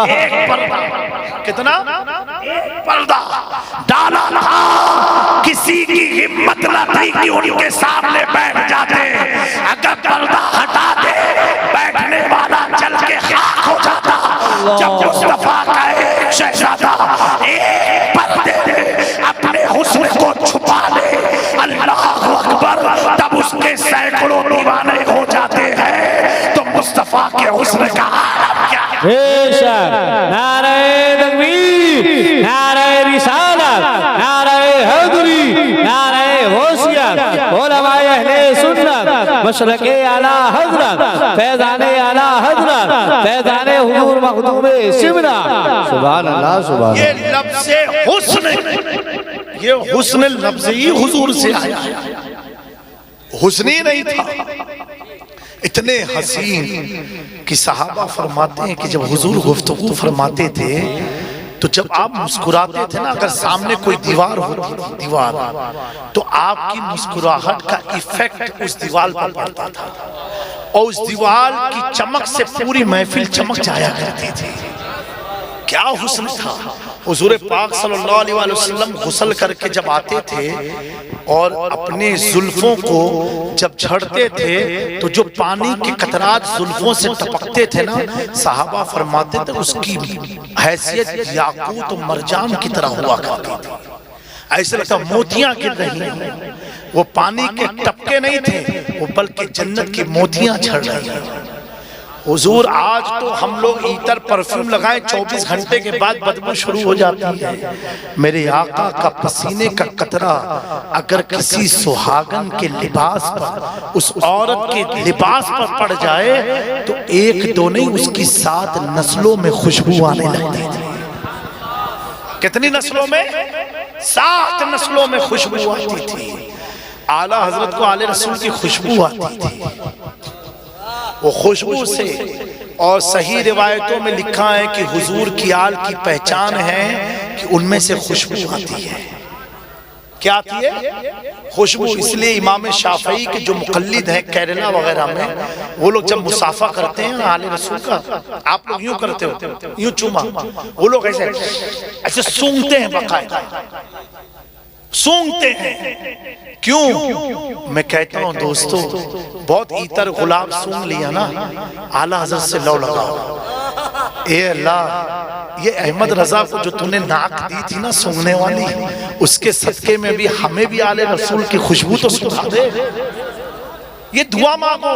एक पर्दा, कितना? एक पर्दा डाला था। किसी की हिम्मत न थी कि उनके सामने बैठ जाते। अगर पर्दा हटा दे बैठने वाला चल के खाक हो जाता। जब मुस्तफा का एक शहजादा एक पर्दे में अपने हुस्न को छुपा ले, अल्लाह अकबर, तब उसके सैकड़ों दीवाने हो जाते हैं। तो मुस्तफा के हुस्न का आलम क्या है? बेशक। नारे तकबीर, नारे रिसालत, नारे हैदरी, नारे होशियार, उलमाए अहले सुन्नत, मशरके आला हजरत, फैज़ाने आला हजरत, फैज़ाने हुजूर मखदूम सिमरा। सुभान अल्लाह, सुभान। ये लफ्ज़े हुस्न, ये हुस्न लफ्ज़ ही हुजूर से आया, हुस्न ही नहीं था। इतने हसीन कि सहाबा फरमाते हैं कि जब हुजूर गुफ्तगू फरमाते थे तो जब आप मुस्कुराते थे ना, अगर सामने कोई दीवार होती थी, दीवार, तो आपकी मुस्कुराहट का इफेक्ट उस दीवार पर पड़ता था और उस दीवार की चमक से पूरी महफिल चमक जाया करती थी। क्या हुस्न था। हुजूर पाक सल्लल्लाहु अलैहि वसल्लम गुस्ल करके जब आते थे और अपने जुल्फों को जब झड़ते थे तो जो पानी के कतरात जुल्फों से टपकते थे ना, सहाबा फरमाते थे उसकी हैसियत याकूत और मरजान की तरह हुआ करती थी। ऐसे लगता मोतियां गिर रही हैं। वो पानी के टपके नहीं थे, वो बल्कि जन्नत की मोतियां झड़ रही हैं। हुजूर आज तो हम लोग ईतर परफ्यूम लगाएं 24 घंटे के बाद बदबू शुरू हो जाती है। मेरे आका का पसीने का कतरा अगर किसी सुहागन के लिबास पर, उस औरत के लिबास पर पड़ जाए तो एक दो नहीं, उसकी 7 नस्लों में खुशबू आने लगती थी। कितनी नस्लों में? 7 नस्लों में खुशबू आती थी। आला हजरत को आले रसूल की खुशबू आती थी। वो खुशबू से, और सही रिवायतों में लिखा है कि हुजूर की आल की पहचान है कि उनमें से खुशबू आती है। क्या आती है? खुशबू। इसलिए इमाम शाफई के जो मुकल्लिद हैं केरला वगैरह में, वो लोग जब मुसाफा करते हैं आले रसूल का, आप लोग यूं करते हो, यूं चूमा, वो लोग ऐसे ऐसे सूंघते हैं, बाकायदा सूंघते हैं। क्यों? मैं कहता हूं दोस्तों, बहुत इतर गुलाब सूंघ लिया ना, आला हजरत से लौ लगाओ। ए अल्लाह, ये अहमद रजा को जो तूने नाक दी थी ना सूंघने वाली, उसके सदके में भी हमें भी आले रसूल की खुशबू तो सुखा दे। ये दुआ मांगो,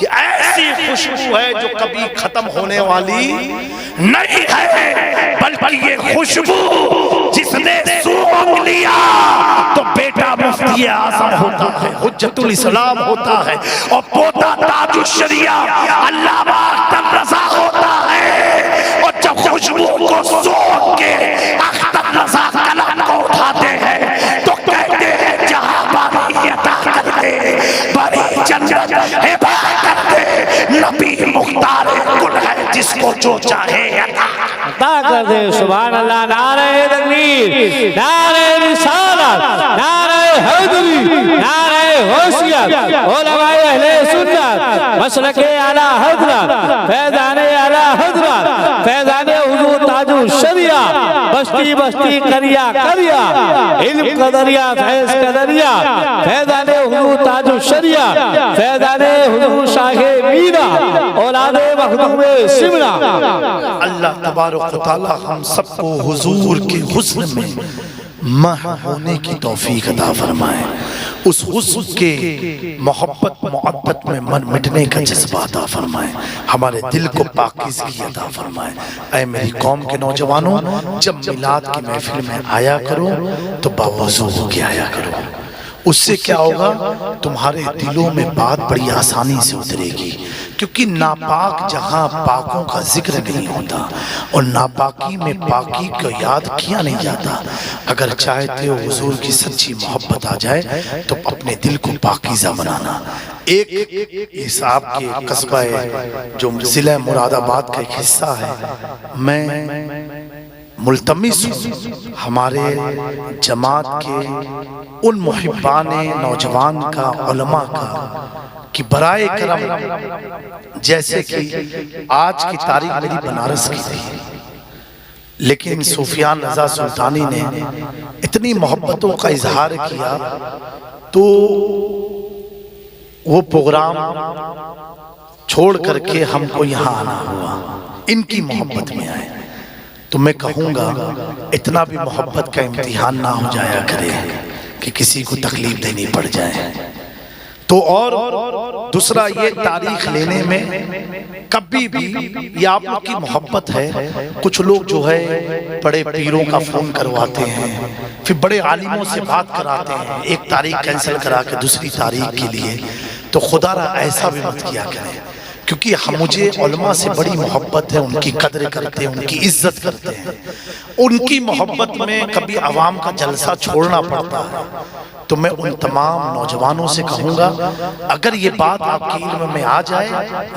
ये ऐसी खुशबू है जो कभी खत्म होने वाली नहीं है, बल्कि ये खुशबू जिसने सूंघ लिया तो बेटा मुफ्ती आज़म होता है, हुज्जतुल इस्लाम होता है, और पोता ताजुश शरिया अल्लामा अख्तर रजा होता है। और जब खुशबू को सूंघ के अख्तर रजा कलम को उठाते हैं तो कहते हैं जहां बारी अता करते बड़ी जन्नत हिबा करते, नबी मुख्तार कुल है जिसको जो चाहे अता कर दे। सुभान अल्लाह। नारे तकबीर, नारे रिसालत, नारे हैदरी, नारे होशियत, उलमाए अहले सुन्नत, मसलके आला हजरत, फैज़ाने आला हजरत, फैज़ाने हुजूर ताजुश शरिया, बस्ती बस्ती करिया करिया, इल्म का दरिया फैज़ का दरिया, फैज़ाने हुजूर ताजुश शरिया, फैज़ाने हुजूर शाहे मीरा, औलादे मखदूमे सिमरा। अल्लाह तबारक व तआला हम सबको हुजूर के हुस्न में मह होने की तौफीक अता फरमाए, उस हुस्न के मोहब्बत मोहब्बत में मन मिटने का जज्बा अता फरमाए, हमारे दिल को पाकीज़गी अता फरमाए। ऐ मेरी कौम के नौजवानों, जब मिलाद की महफिल में आया करो तो बावज़ू होके आया करो। उससे क्या होगा? तुम्हारे दिलों में बात बड़ी आसानी से उतरेगी, क्योंकि नापाक जहां पाकों का जिक्र नहीं होता और नापाकी में पाकी को याद किया नहीं जाता। अगर चाहते हो हुजूर की सच्ची मोहब्बत आ जाए तो अपने दिल को पाकीज़ा बनाना। एक इस आपके कस्बा जो जिला मुरादाबाद का एक हिस्सा है, मैं मुल्तमिस हमारे जमात के उन मुहिब्बाने नौजवान का, उलमा का, कि बराए करम, जैसे कि आज की तारीख मेरी बनारस की थी, लेकिन सूफियान रजा सुल्तानी ने इतनी मोहब्बतों का इजहार किया तो वो प्रोग्राम छोड़ करके हमको यहाँ आना हुआ, इनकी मोहब्बत में आए। तो मैं कहूँगा इतना भी मोहब्बत का इम्तिहान ना हो जाया करे कि किसी को तकलीफ देनी पड़ जाए। तो और दूसरा ये तारीख लेने में कभी भी, ये आप लोग की मोहब्बत है, कुछ लोग जो है बड़े पीरों का फोन करवाते हैं, फिर बड़े आलिमों से बात कराते हैं, एक तारीख कैंसिल करा के दूसरी तारीख के लिए। तो खुदा ऐसा भी मत किया करें, क्योंकि मुझे उलमा से बड़ी मोहब्बत है, उनकी कदर करते हैं, उनकी इज्जत करते हैं। उनकी मोहब्बत में कभी आवाम का जलसा छोड़ना पड़ता है। तो मैं उन तमाम नौजवानों से कहूँगा, अगर ये बात आपके इल्म में आ जाए,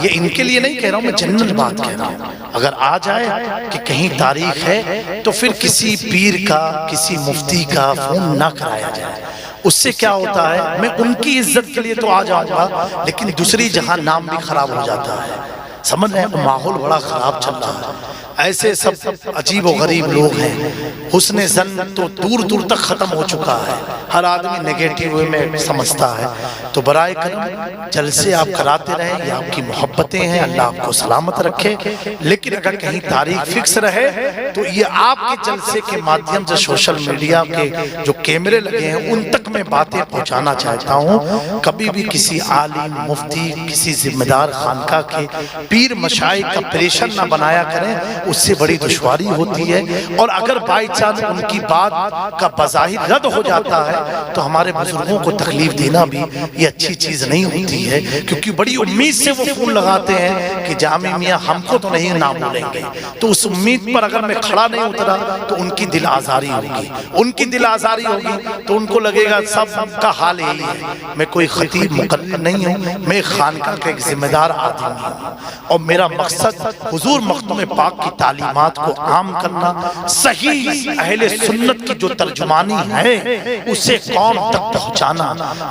ये इनके लिए नहीं कह रहा हूँ, मैं जनरल बात कह रहा हूँ, अगर आ जाए कि कहीं तारीख है तो फिर किसी पीर का, किसी मुफ्ती का फोन ना कराया जाए। उससे क्या होता है, मैं उनकी इज्जत के लिए तो आ जाऊंगा, लेकिन दूसरी जहां नाम भी खराब हो जाता है। समझ रहे हैं, माहौल बड़ा खराब चल रहा है। ऐसे सब अजीब और गरीब लोग हैं। हुस्ने ज़न तो दूर दूर तक खत्म हो चुका है, हर आदमी नेगेटिव वे में समझता है। तो बराए करम जलसे आप कराते रहें, ये आपकी मोहब्बतें हैं, अल्लाह आपको सलामत रखे। लेकिन अगर कहीं तारीख फिक्स रहे तो ये आपके जलसे के माध्यम से सोशल मीडिया के जो कैमरे लगे हैं उन तक मैं बातें पहुंचाना चाहता हूं। कभी भी किसी आलिम, मुफ्ती, किसी जिम्मेदार खानका के पीर मशाइख का प्रेशर ना बनाया करें, उससे बड़ी दुश्वारी होती है। और अगर बाई चांस उनकी बात का बज़ाहिर रद्द हो जाता है तो हमारे बुजुर्गों को तकलीफ देना भी ये अच्छी चीज नहीं होती है, क्योंकि बड़ी उम्मीद से वो फोन लगाते हैं कि जामी मियाँ हमको तो नहीं ना बोलेंगे। तो उस उम्मीद पर अगर मैं खड़ा नहीं उतरा तो उनकी दिल आजारी होगी, उनकी दिल आजारी होगी तो उनको लगेगा सबका हाल यही है। मैं कोई खतीब मुकल्लिद नहीं हूँ, मैं खानका का एक जिम्मेदार आदमी हूँ और मेरा मकसद हुजूर मखदूम पाक की तालीमात को आम करना, सही अहले सुन्नत की जो तर्जुमानी है उस उसे कौम तक पहुंचाना।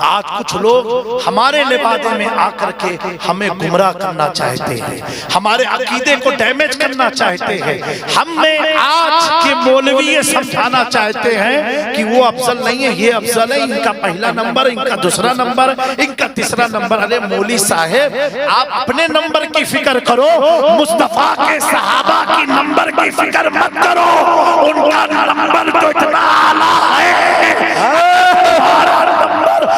आज कुछ लोग हमारे लिबादे में आकर के हमें गुमराह करना चाहते हैं, हमारे अकीदे को डैमेज करना चाहते हैं। हमें आज के मौलवी ये समझाना चाहते हैं कि वो अफजल नहीं है, ये अफजल है, इनका पहला नंबर, इनका दूसरा नंबर, इनका तीसरा नंबर। अरे मौली साहेब, आप अपने नंबर की फिक्र करो, मुस्तफा के सहाबा की नंबर की फिक्र मत करो। उनका नंबर तो इतना आला है,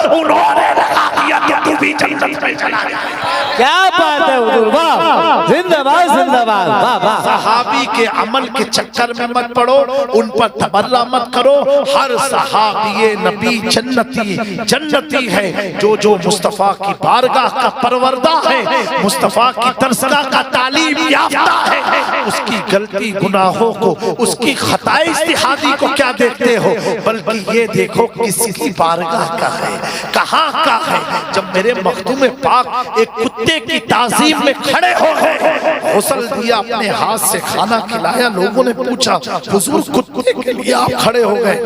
उन्होंने लगा दिया कि तू भी जन्नत में चला जाए। क्या बात है हुजूर, वाह, जिंदाबाद जिंदाबाद, वाह वाह। सहाबी के अमल के चक्कर में मत पड़ो, उन पर तबर्रा मत करो। हर सहाबी नबी जन्नती जन्नती है। जो जो मुस्तफा की बारगाह का परवरदा है, मुस्तफा की दरसगाह का तालीम याफ्ता है, उसकी गलती गुनाहों को, उसकी खताए इज्तिहादी को क्या देखते हो, बल्कि ये देखो किसकी बारगाह का है, कहाँ का है। जब मेरे मखदूम पाक एक कुत्ते की ताजीम में खड़े हो गए, गुस्ल दिया, अपने हाथ से खाना खिलाया, लोगों ने पूछा हुजूर कुत्ते के लिए आप खड़े हो गए?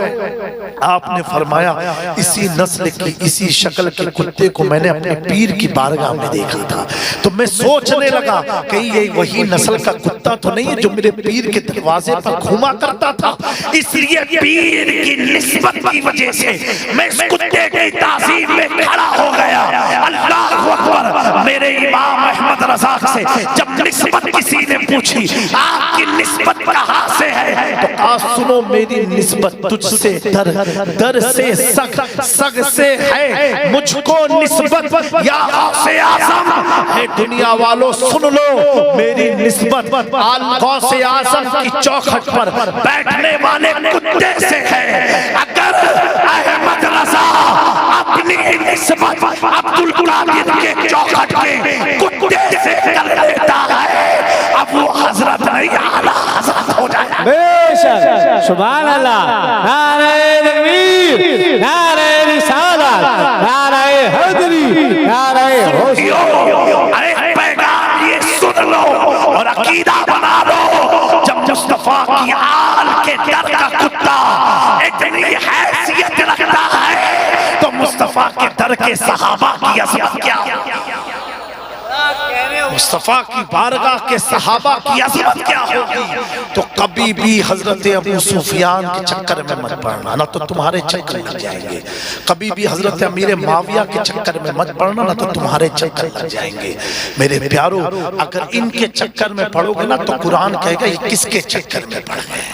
आपने फरमाया इसी नस्ल की, इसी शक्ल के कुत्ते को मैंने अपने पीर की बारगाह में देखा था, तो मैं सोचने लगा कहीं ये वही नस्ल का कुत्ता तो नहीं है जो मेरे पीर के दरवाजे पर घूमा करता था। इसलिए पीर की निस्बत की वजह से मैं इस कुत्ते की ताजीम में खड़ा हो गया। अल्लाह अकबर। मेरे इमाम अहमद रजा से जब निस्बत किसी ने पूछी आपकी निस्बत कहाँ से है, तो आज सुनो मेरी निस्बत तुझसे दर, दर से सग, सग से है मुझको निस्बत या गौसे आज़म है। दुनिया वालों सुन लो मेरी निस्बत गौसे आज़म की चौखट पर बैठने वाले कुत्ते से है। अगर अहमद रजा अपनी निस्बत अब्दुल कादिर के चौखट के कुत्ते से कर लेता है, अब वो हजरत नहीं आला हजरत हो जाए। बेशक, सुभान अल्लाह, नारे तकबीर, नारे रिसालत, नारे हैदरी, नारे होशियार। अरे पैगाम ये सुन लो और अकीदा बना लो। जब मुस्तफा की आल के दर का कुत्ता इतनी हैसियत रखता है, तो मुस्तफा के दर के सहाबा की अज़मत क्या, मुस्तफा की बारगाह के सहाबा की अज़मत क्या होगी। तो कभी भी हजरत अबू सुफियान के चक्कर में मत पड़ना, ना तो तुम्हारे चक्कर लग जाएंगे। कभी भी हजरत अमीर माविया के चक्कर में मत पड़ना, ना तो तुम्हारे चक्कर लग जाएंगे। मेरे प्यारो, अगर इनके चक्कर में पड़ोगे ना तो कुरान कहेगा ये किसके चक्कर में पड़ गए,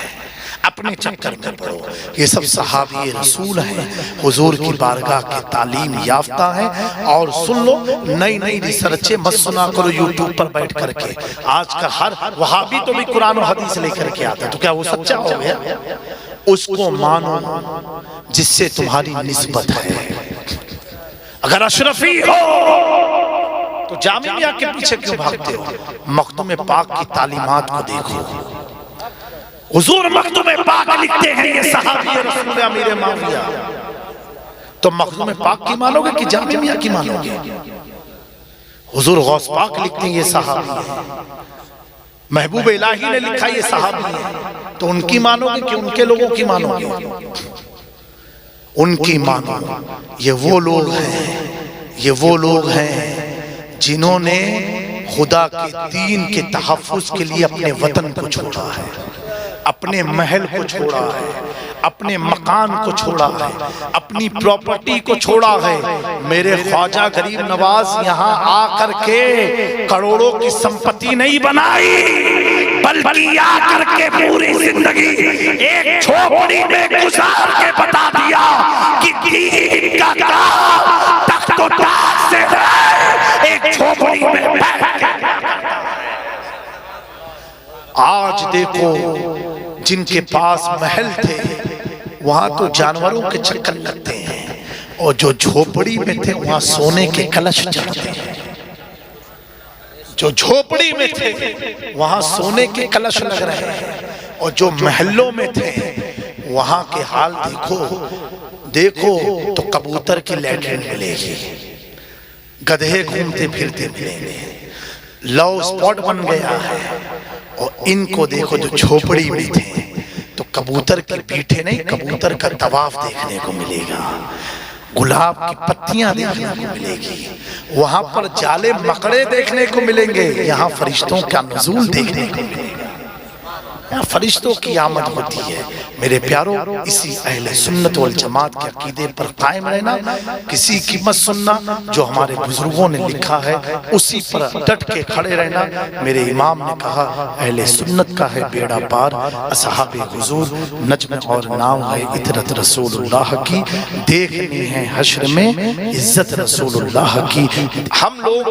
अपने चक्कर में पढ़ो। ये सब सहाबी रसूल हैं, हुजूर की बारगाह के तालीम याफ्ता हैं। और सुन लो, नई नई रिसर्चें मत सुना करो यूट्यूब पर बैठ करके। आज का हर वहाबी तो भी कुरान और हदीस लेकर के आता है, तो क्या वो सच्चा हो गया? उसको मानो जिससे तुम्हारी निस्बत है। अगर अशरफी हो तो जामिया के पीछे क्यों भागते हो? मखदूम पाक की तालीमात को देखो। हुजूर मखदूम पाक लिखते हैं ये सहाबी रसूल अमीर माविया, तो मखदूम पाक की मानोगे कि जामिया की मानोगे? हुजूर गौस पाक लिखते हैं ये सहाबी है, महबूब इलाही ने लिखा ये सहाबी है, तो उनकी मानोगे कि उनके लोगों की मानोगे? उनकी मानो। ये वो लोग हैं, ये वो लोग हैं जिन्होंने खुदा के दीन के तहफ्फुज़ के लिए अपने वतन को छोड़ा है, अपने महल को छोड़ा है, अपने मकान को छोड़ा है, अपनी प्रॉपर्टी को छोड़ा है। मेरे ख्वाजा गरीब नवाज यहाँ आकर के करोड़ों की संपत्ति नहीं बनाई, बल्कि आकर के पूरी जिंदगी एक झोपड़ी में गुजार के बता दिया कि दीन का काम तख्त और ताज से है, एक झोपड़ी में बैठ के। आज देखो जिनके पास महल थे वहां तो जानवरों के चक्कर लगते हैं, और जो झोपड़ी में थे वहां सोने के कलश चढ़ते हैं। जो झोपड़ी में थे वहां सोने के कलश लग रहे हैं, और जो महलों में थे वहां के हाल देखो देखो तो कबूतर की लैट्रिन मिलेगी, गधे घूमते फिरते मिलेंगे, लव स्पॉट बन गया है। और इनको देखो जो झोपड़ी में थे तो कबूतर के पीठे नहीं, कबूतर का तवाफ देखने को मिलेगा, गुलाब की पत्तियां देखने को मिलेगी, वहां पर जाले मकड़े देखने को मिलेंगे, यहाँ फरिश्तों का नुज़ूल देखने को मिलेगा, यहाँ फरिश्तों की आमद होती है। मेरे प्यारों, इसी अहले सुन्नत वल जमात के अकीदे पर कायम रहना, किसी की मत सुनना, जो हमारे बुजुर्गों ने लिखा है उसी पर डट के खड़े रहना। मेरे इमाम ने कहा, अहले सुन्नत का है बेड़ा पार, असहाबे हुजूर नज्म और नाम है इतरत रसूलुल्लाह की, देखनी है हश्र में इज्जत रसूलुल्लाह की। हम लोग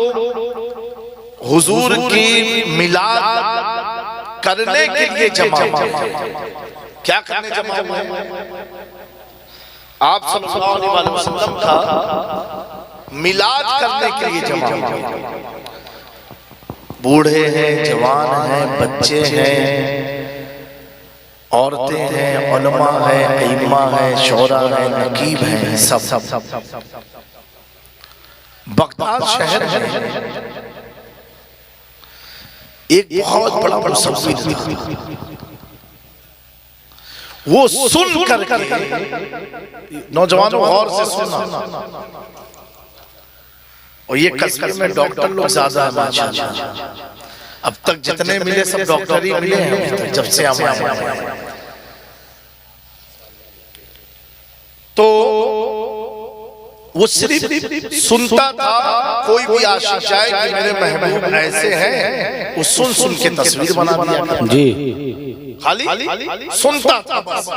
हुजूर की मिलाद करने के लिए जमा हुए। क्या करने जमा हुए? आप सल्लल्लाहु अलैहि वसल्लम का मिलाद करने के लिए जमा हुए। बूढ़े हैं, जवान हैं, बच्चे हैं, औरतें हैं, उलमा हैं, अइम्मा हैं, शोरा हैं, नकीब हैं, सब बगदाद शहर है। एक बहुत बड़ा मुसव्विर था, वो सुन करके, नौजवानों गौर से सुनना, और ये कस्बे में डॉक्टर लोग ज्यादा है माशाअल्लाह। अब तक जितने मिले सब डॉक्टर ही मिले हैं जब से हम आए। तो वो सिर्फ सुनता था, कोई भी आशिक जाए कि मेरे महबूब ऐसे हैं, वो सुन सुन के तस्वीर बना दिया जी, खाली सुनता था बस।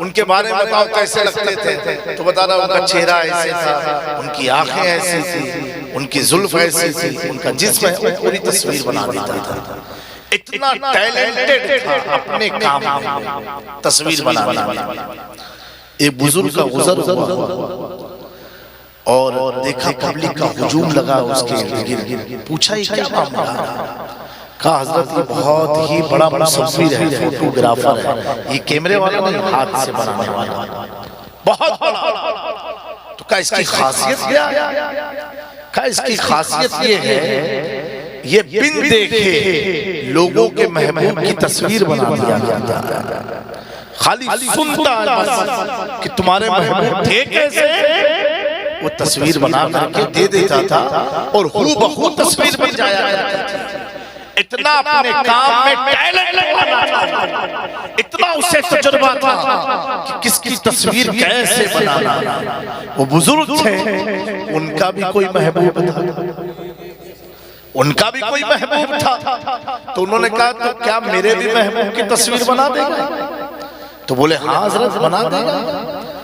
उनके बारे में बताओ कैसे लगते थे, तो बता रहा उनका चेहरा ऐसे था, उनकी आंखें ऐसी थी, उनकी जुल्फ ऐसी थी, उनका जिस्म पूरी तस्वीर बना देता था। इतना टैलेंटेड था अपने काम में, तस्वीर बनाने में। एक बुजुर्ग का गुजर हुआ और देखा पब्लिक का हुजूम लगा उसके इर्द-गिर्द। पूछा ही क्या मामला है? कहा हजरत ये बहुत ही बड़ा मुसव्विर है, फोटोग्राफर है, ये कैमरे वाला नहीं, हाथ से बनाने वाला, बहुत बड़ा। तो क्या इसकी खासियत क्या है? क्या इसकी खासियत ये है, ये बिन देखे लोगों के महबूब की तस्वीर बना दिया जाता है। खाली सुनता है बस कि तुम्हारे महबूब थे कैसे, वो तस्वीर बना करके दे देता था और हूबहू तस्वीर बन जाया करती थी। इतना अपने काम में टैलेंट था, इतना उसे तजुर्बा था कि किसकी तस्वीर कैसे बनाना। वो बुजुर्ग थे, उनका भी कोई महबूब था, उनका भी कोई महबूब था। तो उन्होंने कहा, तो क्या मेरे भी महबूब की तस्वीर बना देगा? तो बोले हाँ हजरत बना देगा।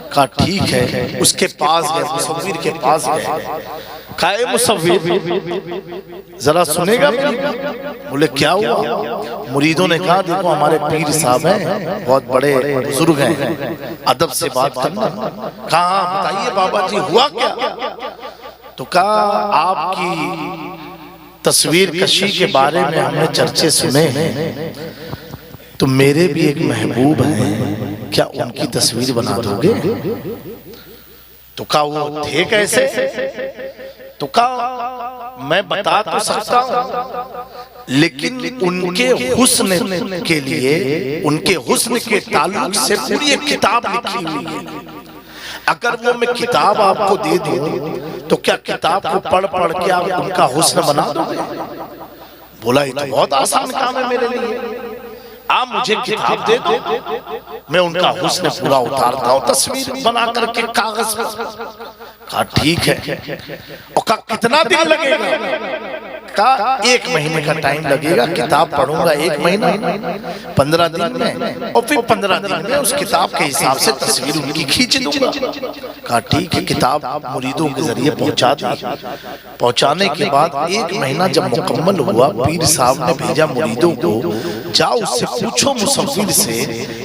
कहा ठीक है। उसके पास गए, मुसव्विर के पास गए। काहे मुसव्विर जरा सुनेगा? बोले क्या हुआ? मुरीदों ने कहा देखो हमारे पीर साहब हैं, बहुत बड़े बुजुर्ग हैं, अदब से बात करना। कहा बताइए बाबा जी हुआ क्या? तो कहा आपकी तस्वीर कशी के बारे में हमने चर्चे सुने हैं, तो मेरे भी एक महबूब हैं, क्या उनकी तस्वीर बना दोगे? तो कहा वो थे कैसे? तो कहा मैं बता तो सकता हूं, लेकिन उनके हुस्न के लिए, उनके हुस्न के ताल्लुक से पूरी एक किताब लिखी हुई है। अगर वो मैं किताब आपको दे दूं तो क्या किताब को पढ़ पढ़ के आप उनका हुस्न बना दोगे? बोला ये तो बहुत आसान काम है मेरे लिए, आप मुझे किताब दे दो, मैं उनका हुस्न पूरा उतारता हूँ तस्वीर बना करके कागज पर। कहा ठीक है। और कहा कितना दिन लगेगा? कहा 1 महीने का टाइम लगेगा, किताब पढ़ूंगा 1 महीना, 15 दिन में, और फिर 15 दिन में उस किताब के हिसाब से तस्वीर उनकी खींच दूंगा। कहा ठीक है। किताब मुरीदों के जरिए पहुंचा दी। पहुंचाने के बाद 1 महीना जब मुकम्मल हुआ, पीर साहब ने भेजा मुरीदों को, जाओ उससे पूछो मुसव्विर से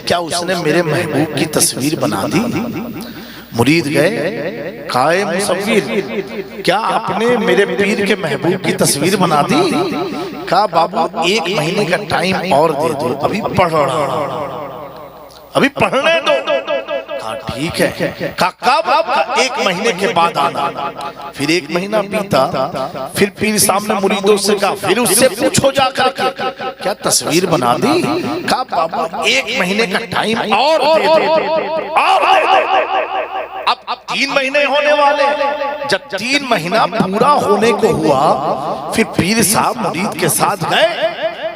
क्या उसने मेरे महबूब की तस्वीर बना दी? मुरीद गए, कहा मुसव्विर क्या आपने मेरे पीर के महबूब की तस्वीर बना दी? कहा बाबू 1 महीने का टाइम और दे दो, अभी पढ़ रहा, अभी पढ़ने दो। कहा ठीक है। कब? 1 महीने के बाद आना। फिर 1 महीना बीता, फिर पीर साहब ने मुरीदों से कहा फिर उससे पूछो जाकर क्या तस्वीर बना दी? कहा बाबू 1 महीने का टाइम और दे दे, और दे दे। अब 3 महीने होने वाले। जब 3 महीना पूरा होने को हुआ, फिर पीर साहब मुरीद के साथ गए।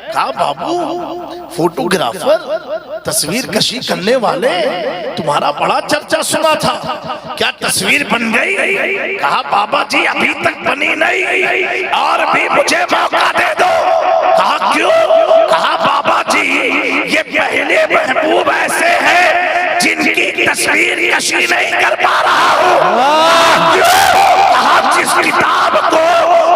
कहा बाबू फोटोग्राफर, तस्वीर कशी करने वाले, तुम्हारा बड़ा चर्चा सुना था, क्या तस्वीर बन गई? कहा बाबा जी अभी तक बनी नहीं, और भी मुझे मौका दे दो। कहा क्यों? कहा बाबा जी ये पहले महबूब ऐसे हैं जिनकी तस्वीर कशी नहीं कर पा रहा हूँ। कहा जिस किताब को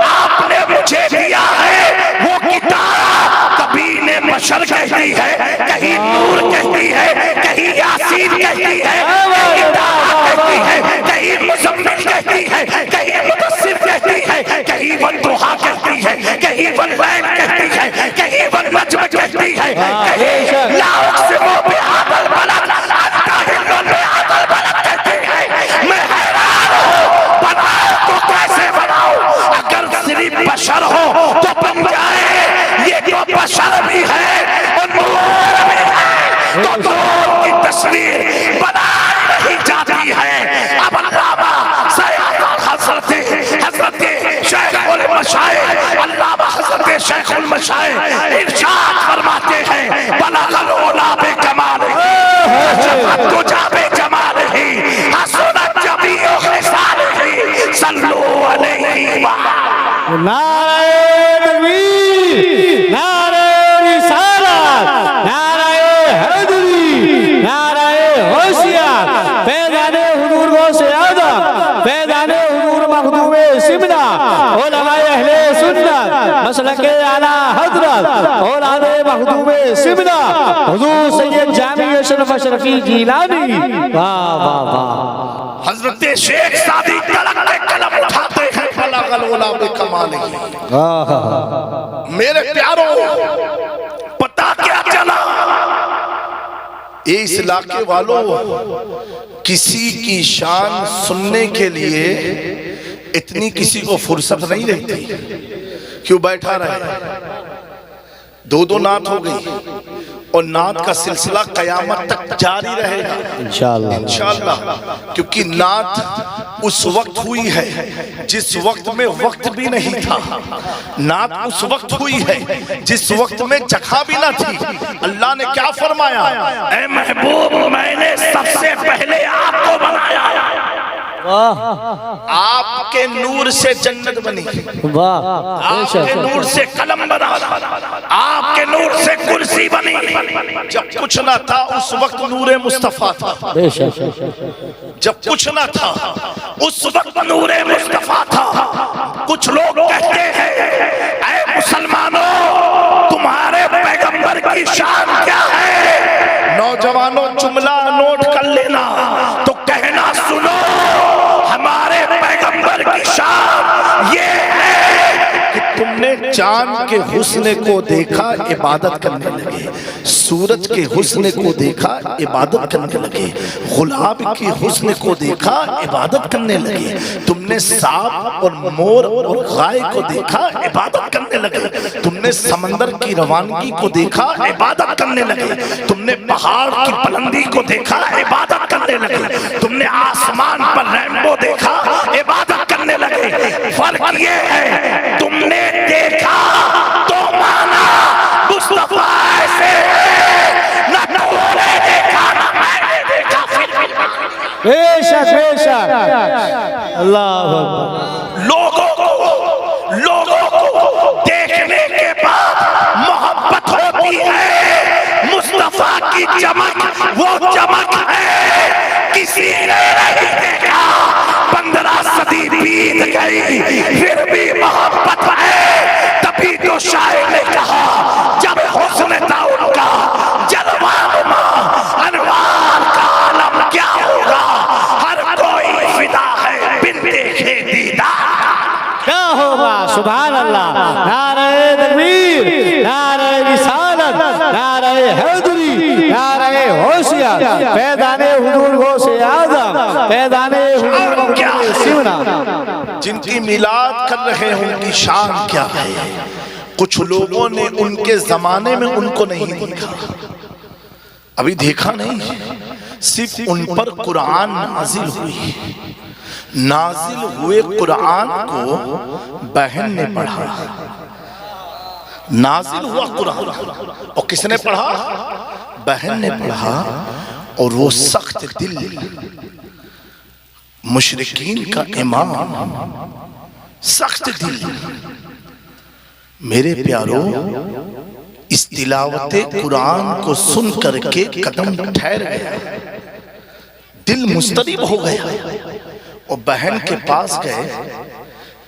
आपने मुझे दिया है वो किताब कभी ने बशर कहती है, कहीं नूर कहती है, कहीं यासीन कहती है, कहीं दावा कहती है, कहीं मुज़म्मिल कहती है, कहीं मुदस्सिर कहती है, कहीं वद्दुहा कहती है, कहीं वल्लैल कहती है, कहीं वन्नज्म कहती है, कहीं ला उक़्सिमु बिहाज़ल बलद अन्ता हिल्लुन बिहाज़ल बलद कहती है। मैं हैरान हूँ, बनाओ तो कैसे बनाओ? अगर सिर्फ बशर हो तो बन जाए, ये तो बशर भी है और नूर भी है, तो नूर की तस्वीर बनाई नहीं जाती है। अब अल्लामा हज़रत शेखुल मशाइख़, अल्लामा हज़रत शेखुल मशाइख़ इरशाद फरमाते हैं, बलगल उला बिकमालिही तुजा बिजमालिही हसनत जमीउ ख़िसालिही सल्लू अलैहि व नारे तकबीर, नारे रिसालत, नारे हैदरी, नारे होशियार, फैज़ाने हुजूर गौसे आज़म, फैज़ाने हुजूर मखदूमे सिमना, उलमाए अहले सुन्नत, मसलके आला हज़रत, औलादे मखदूमे सिमना, हुजूर सैयद जामी अशरफ अशरफी जीलानी। वाह वाह वाह। हज़रत शेख सादी तलक के कलम उठाते हैं, बलगल उला बिकमालिही। मेरे प्यारों, पता क्या चला? इस इलाके वालों, किसी की शान सुनने के लिए इतनी किसी को फुर्सत नहीं रहती, क्यों बैठा रहे। 2 नात हो गई और नात का सिलसिला कयामत तक जारी रहेगा इंशाअल्लाह, इंशाअल्लाह। क्योंकि नात उस वक्त हुई है जिस वक्त में वक्त भी नहीं था। नात उस वक्त हुई है जिस वक्त में जगह भी ना थी। अल्लाह ने क्या फरमाया? ऐ महबूब, मैंने सबसे पहले आपको बनाया, आपके नूर से जन्नत बनी, आपके नूर से कलम बना, आपके नूर से कुर्सी बनी। जब कुछ ना था उस वक्त नूरे मुस्तफा था। जब कुछ ना था उस वक्त नूरे मुस्तफा था। कुछ लोग कहते हैं, ऐ मुसलमानों, तुम्हारे पैगंबर की शान क्या है? नौजवानों जुमला नोट कर लेना, तो कहना सुनो, हमारे पैगंबर की शान ये है कि तुमने चांद के हुस्न को देखा, इबादत करने लगे। सूरज के हुस्न को देखा, इबादत करने लगे। गुलाब के हुस्न को देखा, इबादत करने लगे। तुमने सांप और मोर और गाय को देखा, इबादत करने लगे। तुमने समंदर की रवानगी को देखा, इबादत करने लगे। तुमने पहाड़ की बुलंदी को देखा, इबादत करने लगे। तुमने आसमान पर रेनबो देखा, इबादत करने लगे। फर्क ये है, तुमने देखा तो माना मुस्तफा ऐसे न तूने देखा न मैंने देखा। बेशक बेशक, अल्लाह अकबर। लोगों को देखने के बाद मोहब्बत होती है। मुस्तफा की चमक वो चमक है किसी ने नहीं देखा। 15 सदी बीत गई फिर भी मोहब्बत है। तभी तो शायर ने कहा, जब हुस्न था उनका जलवा नुमा, अनवार का आलम क्या होगा। हर कोई फिदा है बिन देखे दीदार क्या होगा। सुभान अल्लाह। नारे तकबीर, नारे रिसालत, नारे हैदरी, नारे होशियार, फैज़ाने हुजूर गौसे आज़म, फैज़ाने हुजूर मखदूमे सिमना। जिनकी मिलाद कर रहे हैं उनकी शान क्या है, कुछ लोगों ने उनके जमाने में उनको नहीं देखा, अभी देखा नहीं, सिर्फ उन पर कुरान नाजिल हुई। नाजिल हुए कुरान को बहन ने पढ़ा, नाजिल हुआ कुरान और किसने पढ़ा? बहन ने पढ़ा। और वो सख्त दिल मुशरिकीन का इमाम, सख्त दिल। मेरे प्यारो, इस तिलावते कुरान को सुन करके कदम ठहर गया, दिल मुस्तरिब हो गया और बहन के पास गए।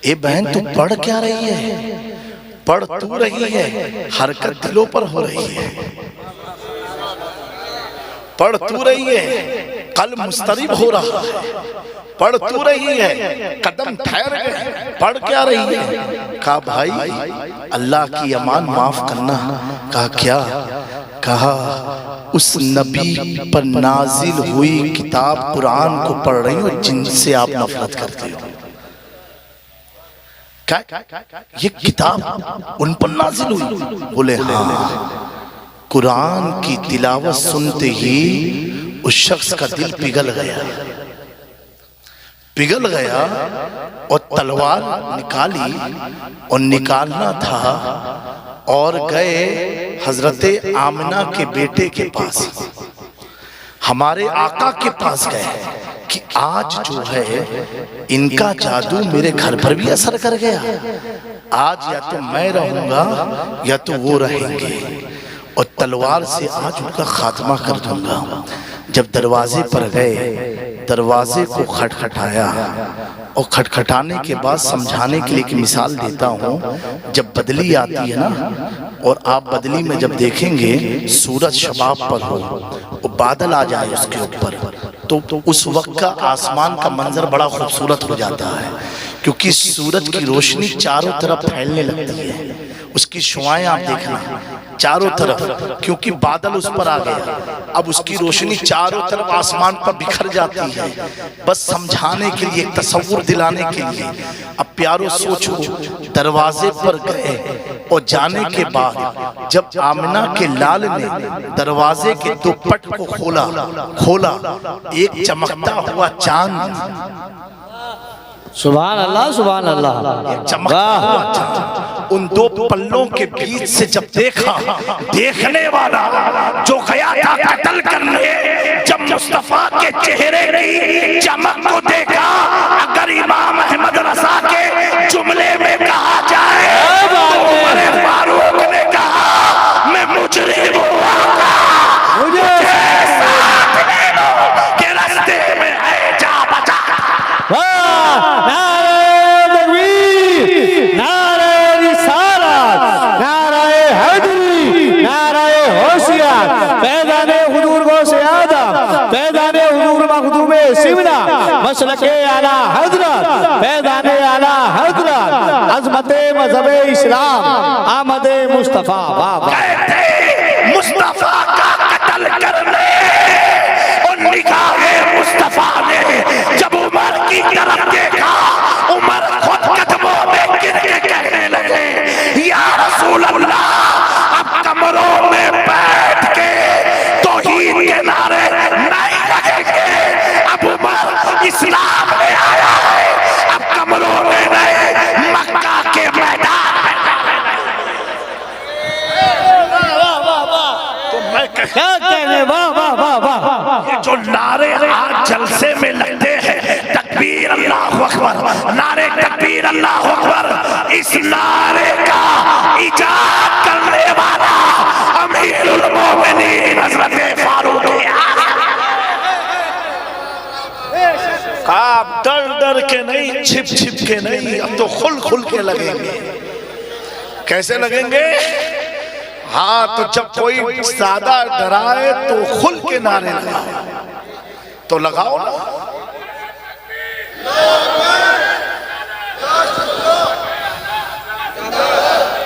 ए बहन, तू पढ़ क्या रही है? पढ़ तू रही है, हरकत दिलों पर हो रही है। पढ़ तू रही है, कल मुस्तरिब हो रहा है। पढ़ तू रही है, कदम ठहर गए, पढ़ क्या रही है? कहा भाई अल्लाह की अमान माफ करना। कहा क्या? कहा उस नबी पर नाजिल हुई किताब कुरान को पढ़ रही हो जिनसे आप नफरत करते हो। क्या ये किताब उन पर नाजिल हुई? बोले हाँ। कुरान की तिलावत सुनते ही उस शख्स का दिल पिघल गया, पिघल गया और तलवार निकाली और निकालना था और गए हजरते आमिना के बेटे के पास, हमारे आका के पास गए कि आज जो है इनका जादू मेरे घर पर भी असर कर गया। आज या तो मैं रहूंगा या तो वो रहेंगे और तलवार से आज उनका खात्मा कर दूंगा। जब दरवाजे पर गए, दरवाजे को खटखटाया और खटखटाने के बाद समझाने के लिए कि मिसाल देता हूँ, जब बदली आती है ना और आप बदली में जब देखेंगे सूरज शबाब पर हो और बादल आ जाए उसके ऊपर, तो उस वक्त का आसमान का मंजर बड़ा खूबसूरत हो जाता है, क्योंकि सूरज की रोशनी चारों तरफ फैलने लगती है। उसकी शुआएं आप देखना चारों तरफ, क्योंकि बादल उस पर आ गया, अब उसकी रोशनी चारों तरफ आसमान पर बिखर जाती है। बस समझाने के लिए, तसव्वुर दिलाने के लिए। अब प्यारो सोचो, दरवाजे पर गए और जाने के बाद जब आमिना के लाल ने दरवाजे के दो पट को खोला, एक चमकता हुआ चांद, सुभान अल्लाह, सुभान अल्लाह, चमकता हुआ चांद उन दो पल्लों के बीच से जब देखा, देखने वाला जो गया था कत्ल करने, जब मुस्तफा के चेहरे की चमक को देखा, अगर इमाम अहमद रज़ा के जुमले में कहा जाए तो उमर फारूक ने कहा मैं मुजरिम हुआ, मुझे साथ ले लो कि रास्ते में है जा बचा। मसलके आला हज़रत, फैज़ाने आला हज़रत, अज़मते मज़हबे इस्लाम, आमदे मुस्तफ़ा। मुस्तफा का कत्ल करने और निगाहे मुस्तफा ने जब उमर की तरफ देखा, उमर खुद कदमों में गिर के कहने लगे या रसूल अल्लाह, अब कमरों में बैठ के तौहीद के नारे नहीं लगेंगे। अब उमर इस्लाम में आया है, अब कमरों में नहीं, मक्का के मैदान में। क्या कहने, वाह वाह वाह वाह। ये जो नारे आज जलसे में लगते हैं, तकबीर अल्लाहु अकबर, नारे तकबीर अल्लाहु अकबर, इस नारे का इजाद करने वाला अमीरुल मोमिनीन हज़रत फारूक आप डर डर के नहीं, छिप छिप के नहीं, अब तो खुल खुल के लगेंगे। कैसे लगेंगे? हाँ, तो जब कोई ज्यादा डराए तो खुल के नारे लगाओ, तो लगाओ ना।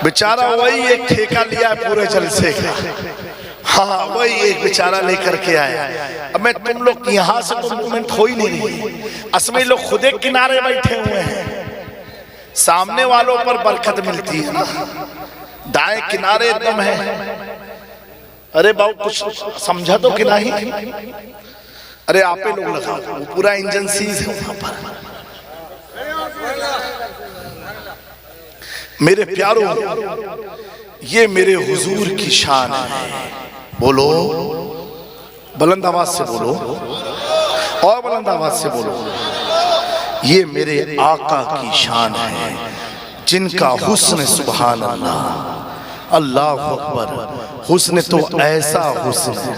बेचारा वही एक ठेका लिया है पूरे जलसे का, हाँ वही एक बेचारा लेकर के आया। अब मैं तुम लोग यहाँ से तो मूवमेंट हो ही नहीं रही, असली लोग खुदे किनारे बैठे हुए हैं, सामने वालों पर बरकत मिलती है ना, दाएं किनारे दम है। अरे बाबू कुछ समझा तो कि नहीं? अरे आपे लोग लगाओ, वो पूरा इंजन सीज है वहां पर। मेरे प्यारो, ये मेरे हुजूर की शान है। बोलो, बुलंद आवाज से बोलो, और बुलंद आवाज से बोलो। ये मेरे आका की शान है, जिनका हुस्न सुभान अल्लाह, अल्लाह अकबर। हुस्न तो ऐसा हुस्न है,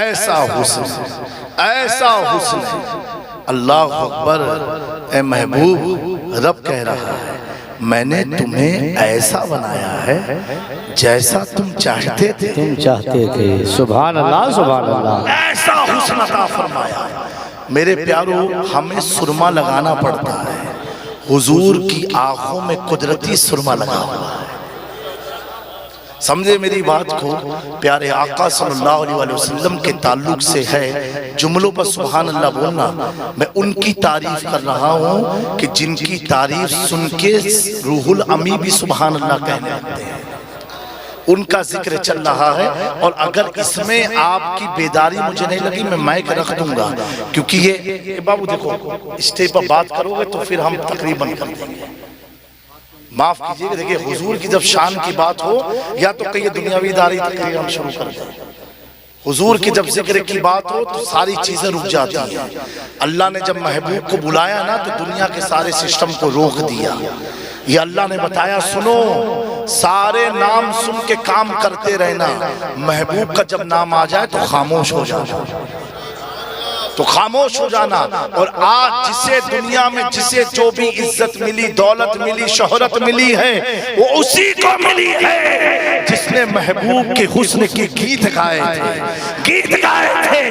ऐसा हुस्न, ऐसा हुस्न। अल्लाह अकबर। ए महबूब, रब कह रहा है मैंने तुम्हें ऐसा बनाया है जैसा तुम चाहते थे, तुम चाहते थे। सुभान अल्लाह, सुभान अल्लाह। ऐसा हुस्न अता फरमाया। मेरे प्यारो, हमें सुरमा लगाना पड़ता है। हुजूर की आंखों में कुदरती सुरमा लगा हुआ है। समझे मेरी बात को? प्यारे आका सल्लल्लाहु अलैहि वसल्लम के ताल्लुक से है जुमलों पर सुभान अल्लाह बोलना। मैं उनकी तारीफ कर रहा हूँ कि जिनकी तारीफ सुन के रूहुल अमी भी सुभान अल्लाह कहने लगते हैं। उनका जिक्र चल रहा है। और अगर इसमें आपकी बेदारी मुझे नहीं लगी, मैं माइक रख दूंगा, क्योंकि ये बाबू देखो, स्टेज पर बात करोगे तो फिर हम तकरीबन कर देंगे। माफ कीजिएगा। देखिए, हुजूर की जब शान की बात हो, या तो कहीं दुनियावीदारी तकरीर हम शुरू कर दें। हुजूर की जब जिक्र की बात हो तो सारी चीजें रुक जाती हैं। अल्लाह ने जब महबूब को बुलाया ना, तो दुनिया के सारे सिस्टम को रोक दिया। ये अल्लाह ने बताया, सुनो, सारे नाम सुन के काम करते रहना, महबूब का जब नाम आ जाए तो खामोश हो जाना, तो खामोश हो जाना। और आज जिसे दुनिया में जिसे जो भी इज्जत मिली, दौलत मिली, शोहरत मिली है, वो उसी को मिली है जिसने महबूब के हुस्न के गीत गाए थे। गीत गाए थे।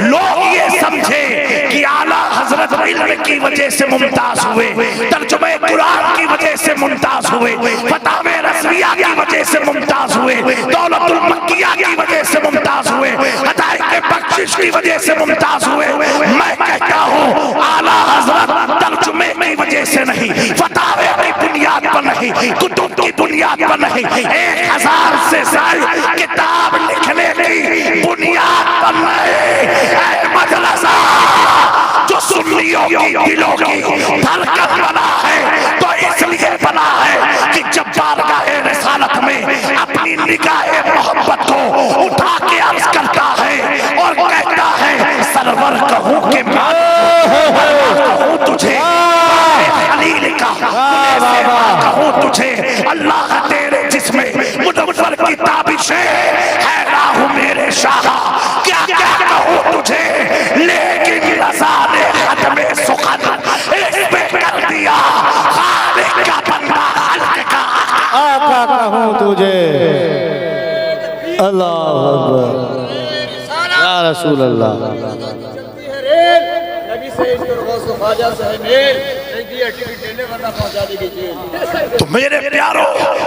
लोग ये समझे कि आला हजरत इल्म की वजह से मुमताज हुए, तर्जुमे कुरान की वजह से मुमताज हुए, फतावे रज़विया की वजह से मुमताज हुए, दौलतुल मक्किया की वजह से मुमताज हुए, हदायत बख्शिश की वजह से मुमताज हुए। मैं कहता हूँ आला हजरत तर्जुमे की वजह से नहीं, फतावे की बुनियाद पर नहीं, कुतुब की बुनियाद पर नहीं, 1000 से ज्यादा किताब लिखने की बुनियाद पर नहीं, मदरसा जो सुन्नियों की दिलों की धड़कन बना है, तो इसलिए बना है कि जब बारगाहे रिसालत में अपनी निगाहे मोहब्बत को उठा के अर्ज करता है और कहता है, सरवर कहूं के कहूं तुझे, खलील का कहूं तुझे, अल्लाह तेरे जिसमें मुनव्वर की ताबिशें है राहु मेरे शाह, क्या क्या कहूं तुझे, लेकिन रज़ा ने खत्मे सुखन इस पे कर दिया, खालिक का बंदा खल्क का आका कहूं तुझे। अल्लाह अकबर, या रसूल अल्लाह। तो मेरे प्यारो